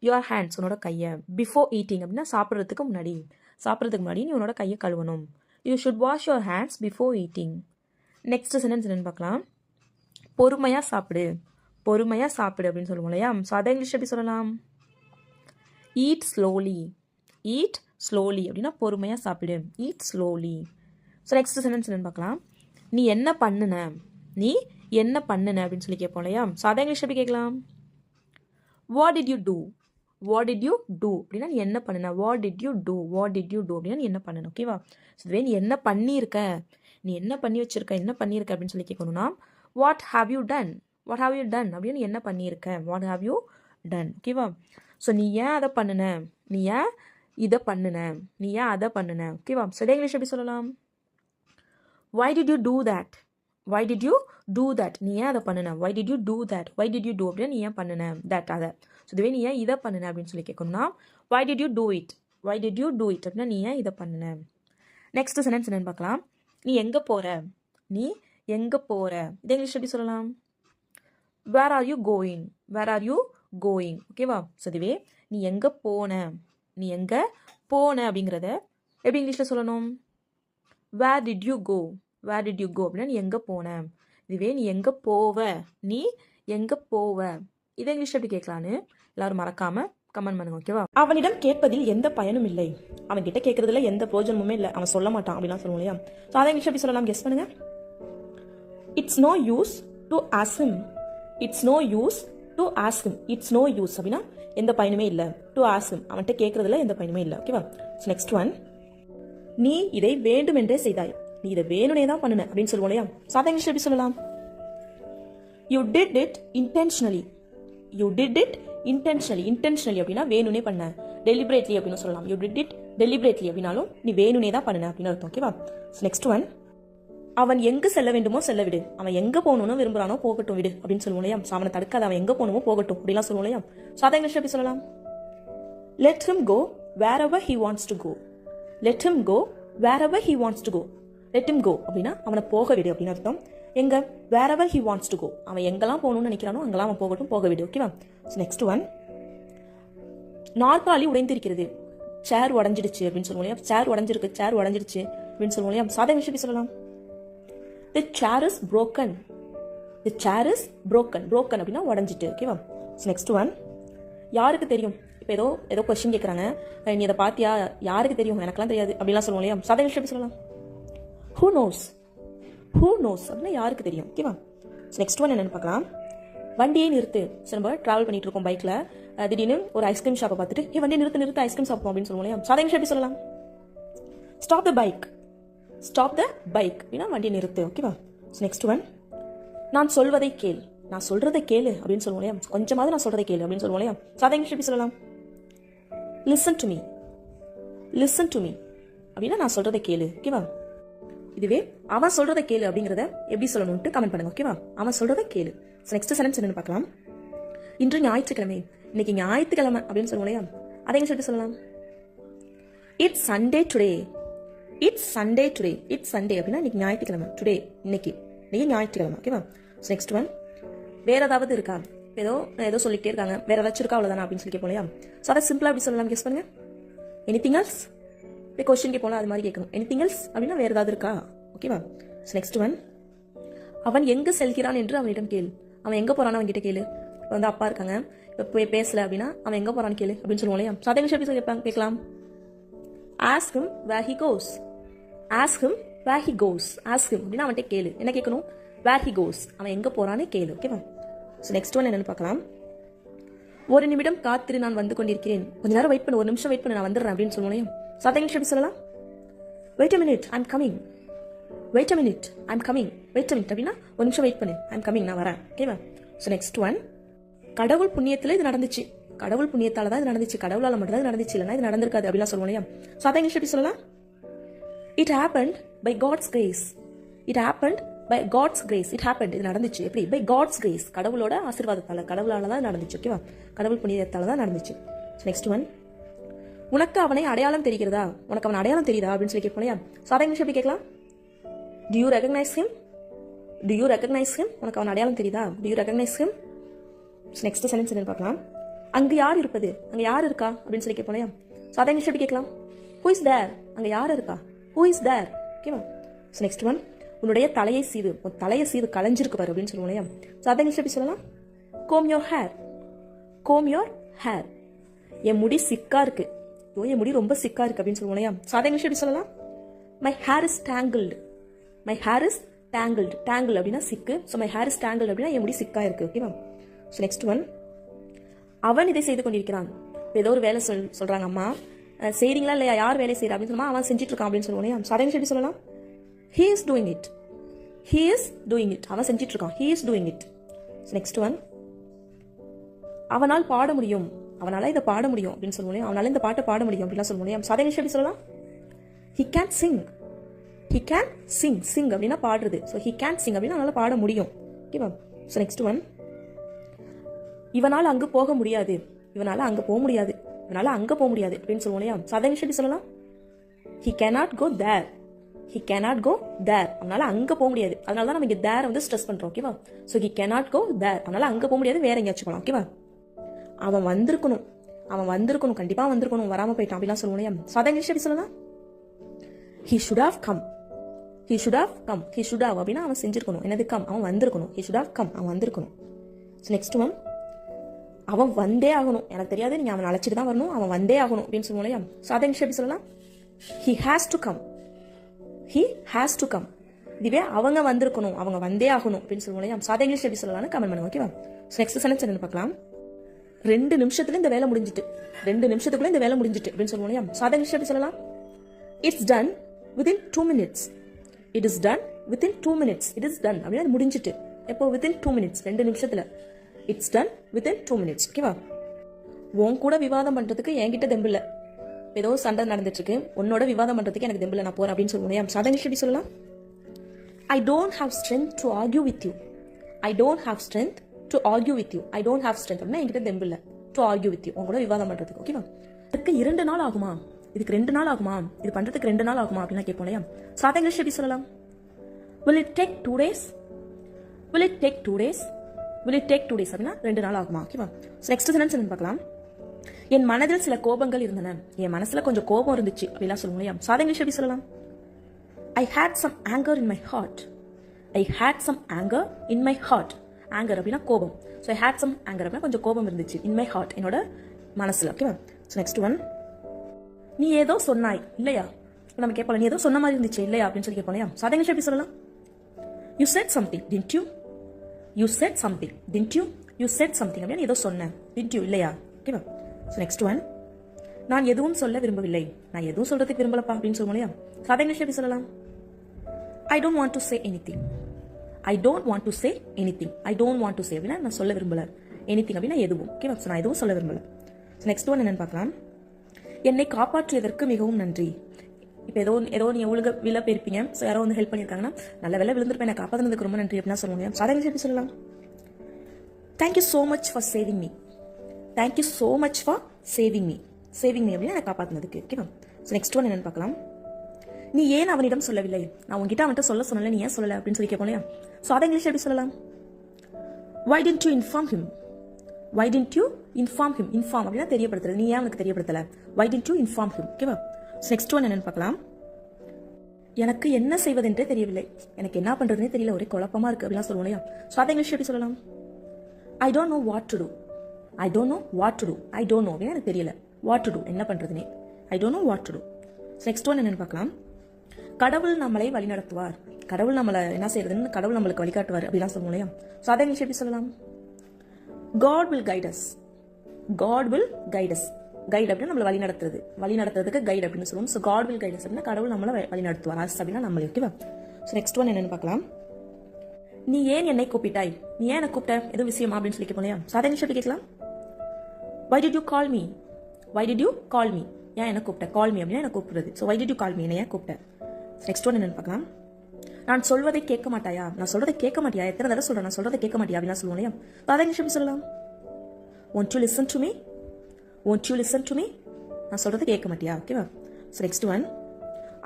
யோர் ஹேண்ட்ஸ் உன்னோட கையை. பிஃபோர் ஈட்டிங் அப்படின்னா சாப்பிட்றதுக்கு முன்னாடி நீ உன்னோட கையை கழுவணும். You should wash your hands before eating. Next sentence என்னன்னு பார்க்கலாம். பொறுமையாக சாப்பிடு அப்படின்னு சொல்லுவோம் இல்லையா? ஸோ அதை இங்கிலீஷ் எப்படி சொல்லலாம்? ஈட் ஸ்லோலி அப்படின்னா பொறுமையாக சாப்பிடு. Eat slowly. So next sentence என்னன்னு பார்க்கலாம். நீ என்ன பண்ணுன அப்படின்னு சொல்லி கேட்போம் இல்லையா? ஸோ அதை இங்கிலீஷ் எப்படி கேட்கலாம்? What did you do what did you do அப்படின்னா நீ என்ன பண்ணுன, what did you do, what did you do அப்படின்னா நீ என்ன பண்ணணும். ஓகேவா? இதுவே நீ என்ன பண்ணியிருக்க, நீ என்ன பண்ணி வச்சிருக்க, என்ன பண்ணியிருக்க அப்படின்னு சொல்லி கேட்கணும்னா what have you done, what have you done அப்படின்னு நீ என்ன பண்ணியிருக்க, வாட் ஹாவ் யூ டன். ஓகேவா? ஸோ நீ ஏன் அதை பண்ணுன, நீ ஏன் இதை பண்ணுன, நீ ஏன் அதை பண்ணுன. ஓகேவா? ஸோ இதே இங்கிலீஷ் எப்படி சொல்லலாம்? why did you do that, why did you do that நீ ஏன் அதை பண்ணுன, why did you do that, why did you do அப்படின்னா நீ ஏன் பண்ணுன that அதை. ஸோ இதுவே நீ ஏன் இதை பண்ணுன அப்படின்னு சொல்லி கேட்கணும்னா why did you do it, why did you do it அப்படின்னா நீ ஏன் இதை பண்ணுன. நெக்ஸ்ட் சென்டென்ஸ் என்னன்னு பார்க்கலாம். நீ எங்கே போகிற, நீ எங்கே போகிற. இதே இங்கிலீஷ் எப்படி சொல்லலாம்? where are you going, where are you going. ஓகேவா? ஸோ இதுவே நீ எங்கே போன, நீ எங்கே போன அப்படிங்கிறத எப்படி இங்கிலீஷில் சொல்லணும்? where did you go, where did you go அப்படின்னா நீ எங்கே போன. இதுவே நீ எங்கே போவ, நீ எங்கே போவ. இதை இங்கிலீஷ் எப்படி கேட்கலான்னு எல்லாரும் மறக்காம கமெண்ட் பண்ணுங்க. ஓகேவா? அவனிடம் கேட்பதில் எந்த பயனும் இல்லை, அவன் கிட்ட கேட்கறதுல எந்த பிரயோஜனமுமே இல்லை, அவன் சொல்ல மாட்டான் அப்படிலாம் சொல்லுவோம் இல்லையா? ஸோ அதை இங்கிலீஷ் எப்படி சொல்லலாம் கெஸ் பண்ணுங்க. It's no use to ask him, it's no use to ask him, it's no use அப்படின்னா எந்த பயனுமே இல்லை, டு ஆஸ்க் ஹிம் அவன்கிட்ட கேட்கறதுல எந்த பயனுமே இல்லை. ஓகேவா? ஸோ நெக்ஸ்ட் ஒன், நீ இதை வேண்டுமென்றே செய்தாய், நீ இதை வேணுனே தான் பண்ணுன அப்படின்னு சொல்லுவோம் இல்லையா? சாதா இங்கிலீஷ் எப்படி சொல்லலாம்? You did it intentionally, you did it intentionally, intentionally அப்படின்னா வேணுனே பண்ண, டெலிபரேட்லி அப்படின்னு சொல்லலாம். யூ டிட் இட் டெலிபரேட்லி அப்படின்னாலும் நீ வேணுனே தான் பண்ணுன அப்படின்னு அர்த்தம். ஓகேவா? நெக்ஸ்ட் ஒன், அவன் எங்கு செல்ல வேண்டுமோ செல்ல விடு, அவன் எங்க போகணும்னு விரும்புறானோ போகட்டும் விடு அப்படின்னு சொல்லுவோம் இல்லையா? அவனை தடுக்காத, அவன் எங்க போகணுமோ போகட்டும் அப்படிலாம் சொல்லுவோம் இல்லையா? சாதா இங்கிலீஷ் எப்படி சொல்லலாம்? Let him go wherever he wants to go, let him go wherever he wants to go, let him go அப்படின்னா அவனை போக விடு அப்படின்னு அர்த்தம். எங்க? wherever he wants to go, அவன் எங்கெல்லாம் போகணும்னு நினைக்கிறானோ அங்கெல்லாம் அவன் போகட்டும், போக விடு. ஓகேவா? நெக்ஸ்ட் ஒன், நாற்காலி உடைந்திருக்கிறது, சேர் உடஞ்சிடுச்சு அப்படின்னு சொல்லுவோம் இல்லையா? சேர் உடஞ்சிருக்கு, சேர் உடஞ்சிடுச்சு அப்படின்னு சொல்லுவோம் இல்லையா? சாதா இங்கிலீஷ் எப்படி சொல்லலாம்? the chair is broken, the chair is broken, broken அப்படின்னா உடஞ்சிட்டு. ஓகேவா? நெக்ஸ்ட் ஒன், யாருக்கு தெரியும். இப்போ ஏதோ கொஸ்டின் கேட்குறாங்க, நீ அதை பார்த்தியா, யாருக்கு தெரியும், எனக்குலாம் தெரியாது அப்படிலாம் சொல்லுவோம் இல்லையா? சாதா இங்கிலீஷ் எப்படி சொல்லலாம்? ஹூ நோஸ், ஹூ நோஸ் அப்படின்னா யாருக்கு தெரியும். ஓகேவா? நெக்ஸ்ட் ஒன் என்னென்னு பார்க்கலாம். வண்டியை நிறுத்து. சரி, நம்ம ட்ராவல் பண்ணிட்டு இருக்கோம் பைக்கில், திடீர்னு ஒரு ஐஸ்கிரீம் ஷாப்பை பார்த்துட்டு ஏ வண்டியை நிறுத்து ஐஸ்கிரீம் சாப்பிடும் அப்படின்னு சொல்லுவோம் இல்லையா? சாதா இங்கிலீஷ் எப்படி சொல்லலாம்? Stop the bike, stop the bike அப்படின்னா வண்டியை நிறுத்து. ஓகேவா? நெக்ஸ்ட் ஒன், நான் சொல்வதை கேள், நான் சொல்றதை கேளு அப்படின்னு சொல்லுவோம் இல்லையா? கொஞ்சமாவது நான் சொல்றதை கேளு அப்படின்னு சொல்லுவோம் இல்லையா? சாதா இங்கிலீஷ் எப்படி சொல்லலாம்? Listen to me, listen to me அப்படின்னா நான் சொல்றதை கேளு. ஓகேவா? இதுவே அவன் சொல்றதை கேளு அப்படிங்கிறத எப்படி சொல்லணும்ட்டு கமெண்ட் பண்ணுங்க. ஓகேவா? அவன் சொல்றதை கேளு. நெக்ஸ்ட் சென்டென்ஸ் என்னன்னு பார்க்கலாம். இன்று ஞாயிற்றுக்கிழமை, இன்னைக்கு ஞாயிற்றுக்கிழமை அப்படின்னு சொல்லுவோம் இல்லையா? அதை எங்க சொல்லி சொல்லலாம்? It's Sunday today, it's Sunday today, it's Sunday அப்படின்னா இன்னைக்கு ஞாயிற்றுக்கிழமை, டுடே இன்னைக்கு ஞாயிற்றுக்கிழமை. ஓகேவா? நெக்ஸ்ட் ஒன், வேற ஏதாவது இருக்கா. ஏதோ சொல்லிட்டே இருக்காங்க, வேற ஏதாச்சும் இருக்கா அவ்வளோதானா அப்படின்னு சொல்லி கேட்போம் இல்லையா? ஸோ அதை சிம்பிளா அப்படி சொல்லலாம் கெஸ் பண்ணுங்க. எனிதிங் எல்ஸ், இப்போ கொஸ்டின் கேட்போம்ல அது மாதிரி கேட்கணும். எனிதிங் எல்ஸ் அப்படின்னா வேற ஏதாவது இருக்கா. ஓகேவா? நெக்ஸ்ட் ஒன், அவன் எங்கு செல்கிறான் என்று அவனிடம் கேள், அவன் எங்க போறான்னு அவன் கிட்ட கேளு. இப்போ வந்து அப்பா இருக்காங்க, இப்போ பேசல அப்படின்னா அவன் எங்க போறான்னு கேளு அப்படின்னு சொல்லுவோம் இல்லையா? ஸோ அதே விஷயம் எப்படி கேட்கலாம்? ask him where he goes, ask him where he goes, ask him அப்படின்னா அவன்கிட்ட கேளு. என்ன கேட்கணும்? where he goes, அவன் எங்க போறான்னு கேளு. ஓகேவா? ஸோ நெக்ஸ்ட் ஒன் என்னன்னு பார்க்கலாம். ஒரு நிமிடம் காத்திரு, நான் வந்து கொண்டிருக்கிறேன், கொஞ்ச நேரம் வெயிட் பண்ணு, ஒரு நிமிஷம் வெயிட் பண்ணு, நான் வந்துடுறேன் அப்படின்னு சொல்லுவோம். ஸோ அதை இங்கிலீஷ் எப்படி சொல்லலாம்? Wait a minute, I'm coming, wait a minute, I'm coming, wait a minute அப்படின்னா ஒரு நிமிஷம் வெயிட் பண்ணு, ஐம் கமிங், நான் வரேன். ஓகேவா? ஸோ நெக்ஸ்ட் ஒன், கடவுள் புண்ணியத்தில் இது நடந்துச்சு, கடவுள் புண்ணியத்தால தான் இது நடந்துச்சு, கடவுளால் மட்டும் தான் இது நடந்துச்சு, இல்லைன்னா இது நடந்திருக்காது அப்படிலாம் சொல்லுவோம் இல்லையா? ஸோ அதை இங்கிலீஷ் எப்படி சொல்லலாம்? It happened by God's grace, it happened by God's grace, it happened இது நடந்துச்சு எப்படி? பை காட்ஸ் கிரேஸ், கடவுளோட ஆசீர்வாதத்தால, கடவுளால தான் நடந்துச்சு. ஓகேவா? கடவுள் புண்ணியத்தால தான் நடந்துச்சு. நெக்ஸ்ட் ஒன், உனக்கு அவனை அடையாளம் தெரிகிறதா, உனக்கு அவன் அடையாளம் தெரியுதா அப்படின்னு சொல்லி கேட்போம் இல்லையா? ஸோ அதை இங்கிலீஷ் எப்படி கேட்கலாம்? To you recognise him, to you recognise him, உனக்கு அவன் அடையாளம் தெரியுதா, to you recognise him. Next sentence என்னன்னு பார்க்கலாம். அங்கு யார் இருப்பது, அங்க யார் இருக்கா அப்படின்னு சொல்லி கேட்போம் இல்லையா? ஸோ அதை இங்கிலீஷ் எப்படி கேட்கலாம்? ஹூ இஸ் தேர், அங்க யார் இருக்கா, ஹூ இஸ் தேர். ஓகேவா? ஸோ நெக்ஸ்ட் ஒன், உன்னுடைய தலையை சீவு, உன் தலையை சீவு கலைஞ்சிருக்கு பாரு அப்படின்னு சொல்லுவோம் இல்லையா? ஸோ அதை இங்கிலீஷ் எப்படி சொல்லலாம்? Comb your hair, comb your hair, என் முடி சிக்கா இருக்கு, என் முடி ரொம்ப சிக்கா இருக்கு அப்படின்னு சொல்லுவோம் இல்லையா? ஸோ அதை இங்கிலீஷ் எப்படி சொல்லலாம்? My hair is tangled, my hair is tangled, tangle அப்படின்னா சிக்கு, so my hair is tangle அப்படின்னா என் முடி சிக்கா இருக்கு. ஓகேவா? ஸோ நெக்ஸ்ட் ஒன், அவன் இதை செய்து கொண்டிருக்கிறான், ஏதோ ஒரு வேலை சொல்கிறாங்க அம்மா, செய்கிறீங்களா இல்லையா, யார் வேலை செய்கிறா அப்படின்னு சொன்னால் அவன் செஞ்சுட்டு இருக்கான் அப்படின்னு சொல்லுவோம். ஸோ அதை எப்படி சொல்லலாம்? He is doing it. He is doing it. அவன் செஞ்சுட்டு இருக்கான். He is doing it. Next one, அவனால் பாட முடியும். அவனால் இதை பாட முடியும் அப்படின்னு சொல்லுவோம். அவனால் இந்த பாட்டை பாட முடியும் அப்படிலாம் சொல்லுவோம். ஸோ அதை எப்படி சொல்லலாம்? He can Singh. He can Singh. Singh அப்படின்னா பாடுறது. ஸோ ஹி கேன் சிங் அப்படின்னா அவனால் பாட முடியும். ஓகேவா? ஸோ நெக்ஸ்ட் ஒன், இவனால் அங்கு போக முடியாது. இவனால் அங்கே போக முடியாது. இவனால் அங்கே போக முடியாது அப்படின்னு சொல்லுவோம் இல்லையா? ஸோ அதை எப்படி சொல்லலாம்? He cannot go there. He cannot go there. அவனால் அங்கே போக முடியாது. அதனால தான் நம்ம இங்கே தேர் வந்து ஸ்ட்ரெஸ் பண்ணுறோம். ஓகேவா? So he cannot go there. அவனால் அங்கே போக முடியாது, வேற எங்கேயாச்சும் போகலாம். ஓகேவா? அவன் வந்திருக்கணும். அவன் வந்திருக்கணும், கண்டிப்பாக வந்திருக்கணும், வராமல் போயிட்டான் அப்படிலாம் சொல்லுவோம் இல்லையா? ஸோ அதை எப்படி சொல்லலாம்? He should have come. He should have come. He should have அப்படின்னா அவன் செஞ்சிருக்கணும். என்னது? கம். அவன் வந்திருக்கணும். He should have come. அவன் வந்திருக்கணும். ஸோ நெக்ஸ்ட் ஒன், அவன் வந்தே ஆகணும். எனக்கு தெரியாது, நீங்கள் அவன் அழைச்சிட்டு தான் வரணும், அவன் வந்தே ஆகணும் அப்படின்னு சொல்லுவோம் இல்லையா? ஸோ அதை எப்படி சொல்லலாம்? He has to come. He has to come. இதுவே அவங்க வந்திருக்கணும், அவங்க வந்தே ஆகணும் அப்படின்னு சொல்லுவோம் இல்லையா? ஸோ அதை இங்கிலீஷ் எப்படி சொல்லலாம்னு கமெண்ட் பண்ணுங்க. ஓகேவா? ஸோ நெக்ஸ்ட் சென்டென்ஸ் என்ன பார்க்கலாம்? 2 நிமிஷத்துல இந்த வேலை முடிஞ்சிட்டு. 2 நிமிஷத்துக்குள்ள இந்த வேலை முடிஞ்சிட்டு அப்படின்னு சொல்லுவோம் இல்லையா? ஸோ அதை இங்கிலீஷ் எப்படி சொல்லலாம்? It's done within 2 minutes. It is done within 2 minutes. It is done அப்படின்னா முடிஞ்சிட்டு. எப்போ? within 2 minutes. 2 நிமிஷத்துல. It's done within 2 minutes. ஓகேவா? உன் கூட விவாதம் பண்றதுக்கு என்கிட்ட தெம்பில்ல. ஏதோ சண்டை நடந்துட்டு இருக்கு, உன்னோட விவாதம் பண்றதுக்கு எனக்கு தெம்பில்ல, நான் போறேன் அப்படின்னு சொல்லுவோம். ஸோ அதை எப்படி சொல்லலாம்? I don't have strength to argue with you. I don't have strength to argue with you. I don't have strength அப்படின்னா என்கிட்ட தெம்பில்ல டு ஆர்கியூ வித் யூ, உங்க கூட விவாதம் பண்றதுக்கு. ஓகேவா? இதுக்கு 2 நாள் ஆகுமா? இதுக்கு 2 நாள் ஆகுமா? இது பண்றதுக்கு 2 நாள் ஆகுமா அப்படின்னு கேட்போம் இல்லையா? ஸோ அதை இங்கிலீஷ் எப்படி சொல்லலாம்? will it take 2 days? will it take 2 days? will it take 2 days அப்படின்னா 2 நாள் ஆகுமா? ஓகேவா? ஸோ நெக்ஸ்ட் சென்டென்ஸ் என்ன பார்க்கலாம்? என் மனதில் சில கோபங்கள் இருந்தன. என் மனசுல கொஞ்சம் கோபம் இருந்துச்சு அப்படிலாம் சொல்லுவோம் இல்லையா? ஸோ அதை இங்கிலீஷ் எப்படி சொல்லலாம்? I had some anger in my heart. I had some anger in my heart. Anger அப்படின்னா கோபம். So I had some anger அப்படின்னா கொஞ்சம் கோபம் இருந்துச்சு. இன் மை ஹார்ட், என்னோட மனசுல. ஓகேவா? ஸோ நெக்ஸ்ட் ஒன், நீ ஏதோ சொன்னாய் இல்லையா? நம்ம கேட்போம், நீ ஏதோ சொன்ன மாதிரி இருந்துச்சு இல்லையா அப்படின்னு சொல்லி கேட்போம் இல்லையா? ஸோ அதை இங்கிலீஷ் எப்படி சொல்லலாம்? You said something didn't you? You said something didn't you? You said something அப்படின்னு ஏதோ சொன்னேன். didn't you இல்லையா? ஓகேவா? ஸோ நெக்ஸ்ட் ஒன், நான் எதுவும் சொல்ல விரும்பவில்லை. நான் எதுவும் சொல்றதுக்கு விரும்பலப்பா அப்படின்னு சொல்லுவோம் இல்லையா? ஸோ அதை இங்கிலீஷ் எப்படி சொல்லலாம்? I don't want to say anything. I don't want to say anything. I don't want to say அப்படின்னா நான் சொல்ல விரும்பல. எனிதிங் அப்படின்னா எதுவும். ஓகேவா? ஸோ நான் எதுவும் சொல்ல விரும்பல. ஸோ நெக்ஸ்ட் ஒன் என்னன்னு பார்க்கலாம்? என்னை காப்பாற்றியதற்கு மிகவும் நன்றி. இப்போ ஏதோ நீ எவ்வளோ விலை போயிருப்பீங்க, ஸோ யாரோ வந்து ஹெல்ப் பண்ணியிருக்காங்கன்னா, நல்ல வேலை விழுந்திருப்பேன், என்னை காப்பாற்றினதுக்கு ரொம்ப நன்றி அப்படின்னா சொல்லுவாங்க. ஸோ அதை எப்படி சொல்லலாம்? Thank you so much for saving me. Thank you so much for saving me. Saving me அப்படின்னா என்னை காப்பாற்றினதுக்கு. ஓகேவா? ஸோ நெக்ஸ்ட் ஒன் என்னன்னு பார்க்கலாம்? நீ ஏன் அவனிடம் சொல்லவில்லை? நான் உங்ககிட்ட அவன்கிட்ட சொல்ல சொன்னல, நீ ஏன் சொல்லலை அப்படின்னு சொல்லி கேட்போம் இல்லையா? ஸோ அதை இங்கிலீஷ் எப்படி சொல்லலாம்? why didn't you inform him? why didn't you inform him? inform அப்படின்னா தெரியப்படுத்துறது. நீ ஏன் அவனுக்கு தெரியப்படுத்தல? why didn't you inform him? ஓகேவா? நெக்ஸ்ட் ஒன் என்னன்னு பார்க்கலாம்? எனக்கு என்ன செய்வதென்றே தெரியவில்லை. எனக்கு என்ன பண்றதுனே தெரியல, ஒரே குழப்பமா இருக்கு அப்படிலாம் சொல்லுவோம் இல்லையா? ஸோ அதை இங்கிலீஷ் எப்படி சொல்லலாம்? I don't know what to do. I don't know what to do. I don't know அப்படின்னா எனக்கு தெரியல. வாட் டு டூ என்ன பண்றதுனே. I don't know what to do. Next one என்னன்னு பார்க்கலாம்? கடவுள் நம்மளை வழி நடத்துவார். கடவுள் நம்மளை என்ன செய்யறதுன்னு கடவுள் நம்மளுக்கு வழிகாட்டுவார் அப்படிலாம் சொல்லுவோம் இல்லையா? ஸோ அதை இங்கிலீஷ் எப்படி சொல்லலாம்? God will guide us. God will guide us. Guide அப்படின்னு நம்மளை வழி நடத்துறது. வழி நடத்துறதுக்கு கைட் அப்படின்னு சொல்லுவோம். So God will guide us அப்படின்னா கடவுள் நம்மளை வழி நடத்துவார். அஸ் அப்படின்னா நம்மளே. ஓகேவா? ஸோ நெக்ஸ்ட் ஒன் என்னன்னு பார்க்கலாம்? நீ ஏன் என்னை கூப்பிட்டாய்? நீ ஏன் என்ன கூப்பிட்ட? எதுவும் விஷயமா அப்படின்னு சொல்லி கேட்போம் இல்லையா? ஸோ அதை இங்கிலீஷ் எப்படி கேட்கலாம்? why did you call me? why did you call me? ஏன் என்ன கூப்பிட்ட? கால் மீ அப்படின்னா என்ன கூப்பிடுறது. So why did you call me? என்ன ஏன் கூப்பிட்ட? நெக்ஸ்ட் ஒன் என்னன்னு பார்க்கலாம்? நான் சொல்வதை கேட்க மாட்டாயா? நான் சொல்றதை கேட்க மாட்டியா? எத்தனை தடவை சொல்றேன், நான் சொல்றதை கேட்க மாட்டியா அப்படின்னு சொல்லுவோம் இல்லையா? அதை இங்கிலீஷ் சொல்லலாம்? won't you listen to me? won't you listen to me? நான் சொல்றதை கேட்க மாட்டியா? ஓகேவா? ஸோ நெக்ஸ்ட் ஒன்,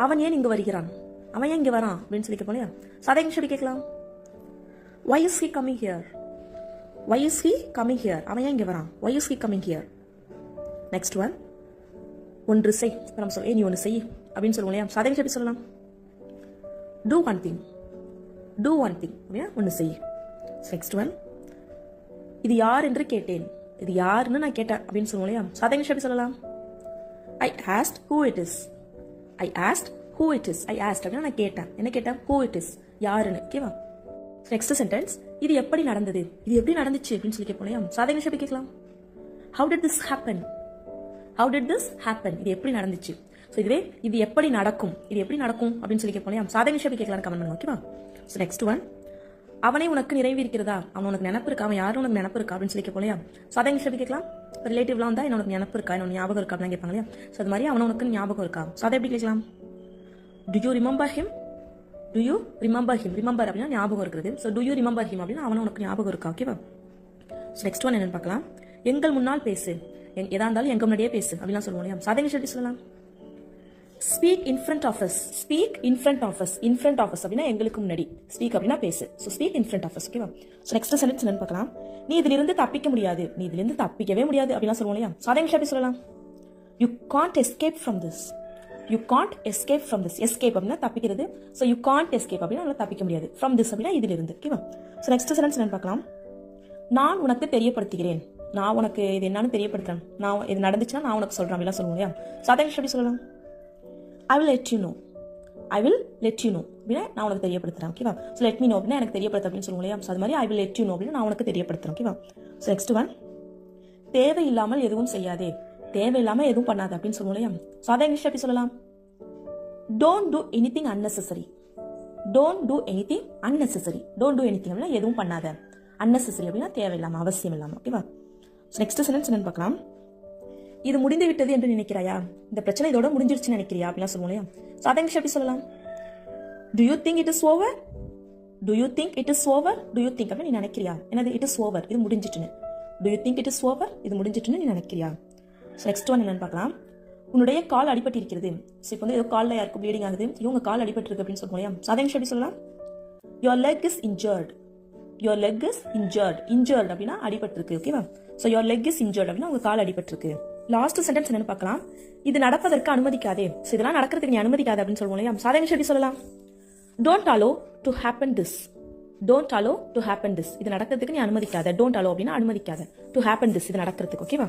அவன் ஏன் இங்க வருகிறான்? அவன் ஏன் இங்க வரான் அப்படின்னு சொல்லி கேட்போம் இல்லையா? ஸோ அதை இங்கிலீஷ் கேட்கலாம்? why is he coming here? why is he coming here? அவன் ஏன் இங்க வரான்? why is he coming here? Next one, ஒன்று செய். இப்போ நம்ம சொல்ல, நீ ஒன்று செய் அப்படின்னு சொல்லுவோம் இல்லையா? ஸோ அதை எப்படி சொல்லலாம்? do one thing. do one thing அப்படின்னா ஒன்று செய். நெக்ஸ்ட் ஒன், இது யார் என்று கேட்டேன். இது யாருன்னு நான் கேட்டேன் அப்படின்னு சொல்லுவோம் இல்லையா? ஸோ அதை எப்படி சொல்லலாம்? ஐ asked who it is. I asked who it is. I asked அப்படின்னா நான் கேட்டேன். என்ன கேட்டேன்? who it is, யாருன்னு. ஓகேவா? நெக்ஸ்ட் சென்டென்ஸ், இது எப்படி நடந்தது? இது எப்படி நடந்துச்சு அப்படின்னு சொல்லி கேட்போம் இல்லையா? ஸோ அதை எப்படி கேட்கலாம்? how did this happen? How did this happen, இது எப்படி நடந்துச்சு. ஸோ இதுவே இது எப்படி நடக்கும், இது எப்படி நடக்கும் அப்படின்னு சொல்லி கேட்போம் இல்லையா. சாதக நிமிஷம் கேட்கலாம் கமெண்ட் பண்ணுங்க. ஓகேவா. ஸோ நெக்ஸ்ட் ஒன், அவனை உனக்கு நிறைவு இருக்கிறதா, அவன் உனக்கு நினப்பு இருக்கா, அவன் யாரும் உனக்கு நினப்பு இருக்கா அப்படின்னு சொல்லி கேட்போம் இல்லையா. சாதக நிமிஷம் கேட்கலாம். ரிலேட்டிவ்லாம் வந்தா உனக்கு நினப்பு இருக்கா, என்னோட ஞாபகம் இருக்கா அப்படின்னு கேட்பாங்க இல்லையா. ஸோ அது மாதிரி அவன் உனக்கு ஞாபகம் இருக்கா. ஸோ அதை எப்படி கேட்கலாம். To you remember him, to you remember him, remember அப்படின்னா ஞாபகம் இருக்கிறது. So to you remember him அப்படின்னா அவன் உனக்கு ஞாபகம் இருக்கா. ஓகேவா. ஸோ நெக்ஸ்ட் ஒன் என்னன்னு பார்க்கலாம். எங்கள் முன்னால் பேசு, எதா இருந்தாலும் எங்க முன்னாடியே பேசு அப்படிலாம் சொல்லுவோம் இல்லையா. சாதக நிமிஷம் எப்படி சொல்லலாம். Speak in front of us, speak in front of us, in front of us அப்படின்னா எங்களுக்கு முன்னாடி, ஸ்பீக் அப்படின்னா பேசு. So speak in front of us. ஓகேவா. ஸோ நெக்ஸ்ட் சென்டென்ஸ் என்னன்னு பார்க்கலாம். நீ இதிலிருந்து தப்பிக்க முடியாது, நீ இதிலிருந்து தப்பிக்கவே முடியாது அப்படின்னா சொல்லுவோம் இல்லையா. சாதக நிமிஷம் எப்படி சொல்லலாம். You Gantt escape from this, you can't escape from this. Escape அப்படின்னா தப்பிக்கிறது. ஸோ யூ காண்ட் எஸ்கேப் அப்படின்னா தப்பிக்க முடியாது. ஃப்ரம் திஸ் அப்படின்னா இதிலிருந்து. ஓகேவா. ஸோ நெக்ஸ்ட் சென்டென்ஸ் என்னன்னு பார்க்கலாம். நான் உனக்கு தெரியப்படுத்துகிறேன், நான் உனக்கு இது என்னன்னு தெரியப்படுத்துறேன், நான் இது நடந்துச்சுன்னா நான் உனக்கு சொல்றேன் அப்படிலாம் சொல்லுவோம் இல்லையா. சாதக நிமிஷம் எப்படி சொல்லலாம். I will let you know, I will let you know அப்படின்னா நான் உனக்கு தெரியப்படுத்துறேன். ஓகேவா. ஸோ லெட் மீ நோ அப்படின்னா எனக்கு தெரியப்படுத்த அப்படின்னு சொல்லுவோம் இல்லையா. ஸோ அது மாதிரி I will let you know அப்படின்னு நான் உனக்கு தெரியப்படுத்துறேன். ஓகேவா. ஸோ நெக்ஸ்ட் ஒன், தேவையில்லாமல் எதுவும் செய்யாதே, தேவையில்லாமல் எதுவும் பண்ணாது அப்படின்னு சொல்லுவோம் இல்லையா. சாதக நிமிஷம் எப்படி சொல்லலாம். Don't do anything unnecessary, don't do anything unnecessary, don't do anything அப்படின்னா எதுவும் பண்ணாத, அன்னெசரி அப்படின்னா தேவையில்லாம, அவசியம் இல்லாம. ஓகேவா. நெக்ஸ்ட் சென்டென்ஸ் என்னன்னு பார்க்கலாம். இது முடிந்து விட்டது என்று நினைக்கிறாயா, இந்த பிரச்சனை இதோட முடிஞ்சிருச்சுன்னு நினைக்கிறியா அப்படிலாம் சொல்லுவோம் இல்லையா. சாதக நிமிஷம் எப்படி சொல்லலாம். Do you think it is over, do you think it is over, do you think அப்படின்னு நீ நினைக்கிறியா, என்னது இட் இஸ் ஓவர், இது முடிஞ்சிட்டுன்னு. Do you think it is over, இது முடிஞ்சிட்டுன்னு நீ நினைக்கிறியா. ஸோ நெக்ஸ்ட் ஒன் என்னன்னு பார்க்கலாம். உன்னுடைய கால் அடிபட்டு இருக்கிறது. ஸோ இப்போ வந்து ஏதோ காலில் யாருக்கும் ப்ளீடிங் ஆகுது, இவங்க கால் அடிபட்டு இருக்கு அப்படின்னு சொல்லுவோம் இல்லையா. சாதக நிமிஷம் எப்படி சொல்லலாம். Your leg is injured, your leg is injured, injured அப்படின்னா அடிபட்டிருக்கு. ஓகேவா. So your leg is injured அப்படின்னா உங்க கால் அடிபட்டிருக்கு. லாஸ்ட் சென்டென்ஸ் என்னன்னு பார்க்கலாம். இது நடப்பதற்கு அனுமதிக்காதே, ஸோ இதெல்லாம் நடக்கிறதுக்கு நீ அனுமதிக்காத அப்படின்னு சொல்லுவோம் இல்லையா. சாதக நிமிஷம் எப்படி சொல்லலாம். Don't allow to happen this, don't allow to happen this, இது நடக்கிறதுக்கு நீ அனுமதிக்காத. டோன்ட் அலோ அப்படின்னா அனுமதிக்காத, டு ஹேப்பன் திஸ் இது நடக்கிறதுக்கு. ஓகேவா.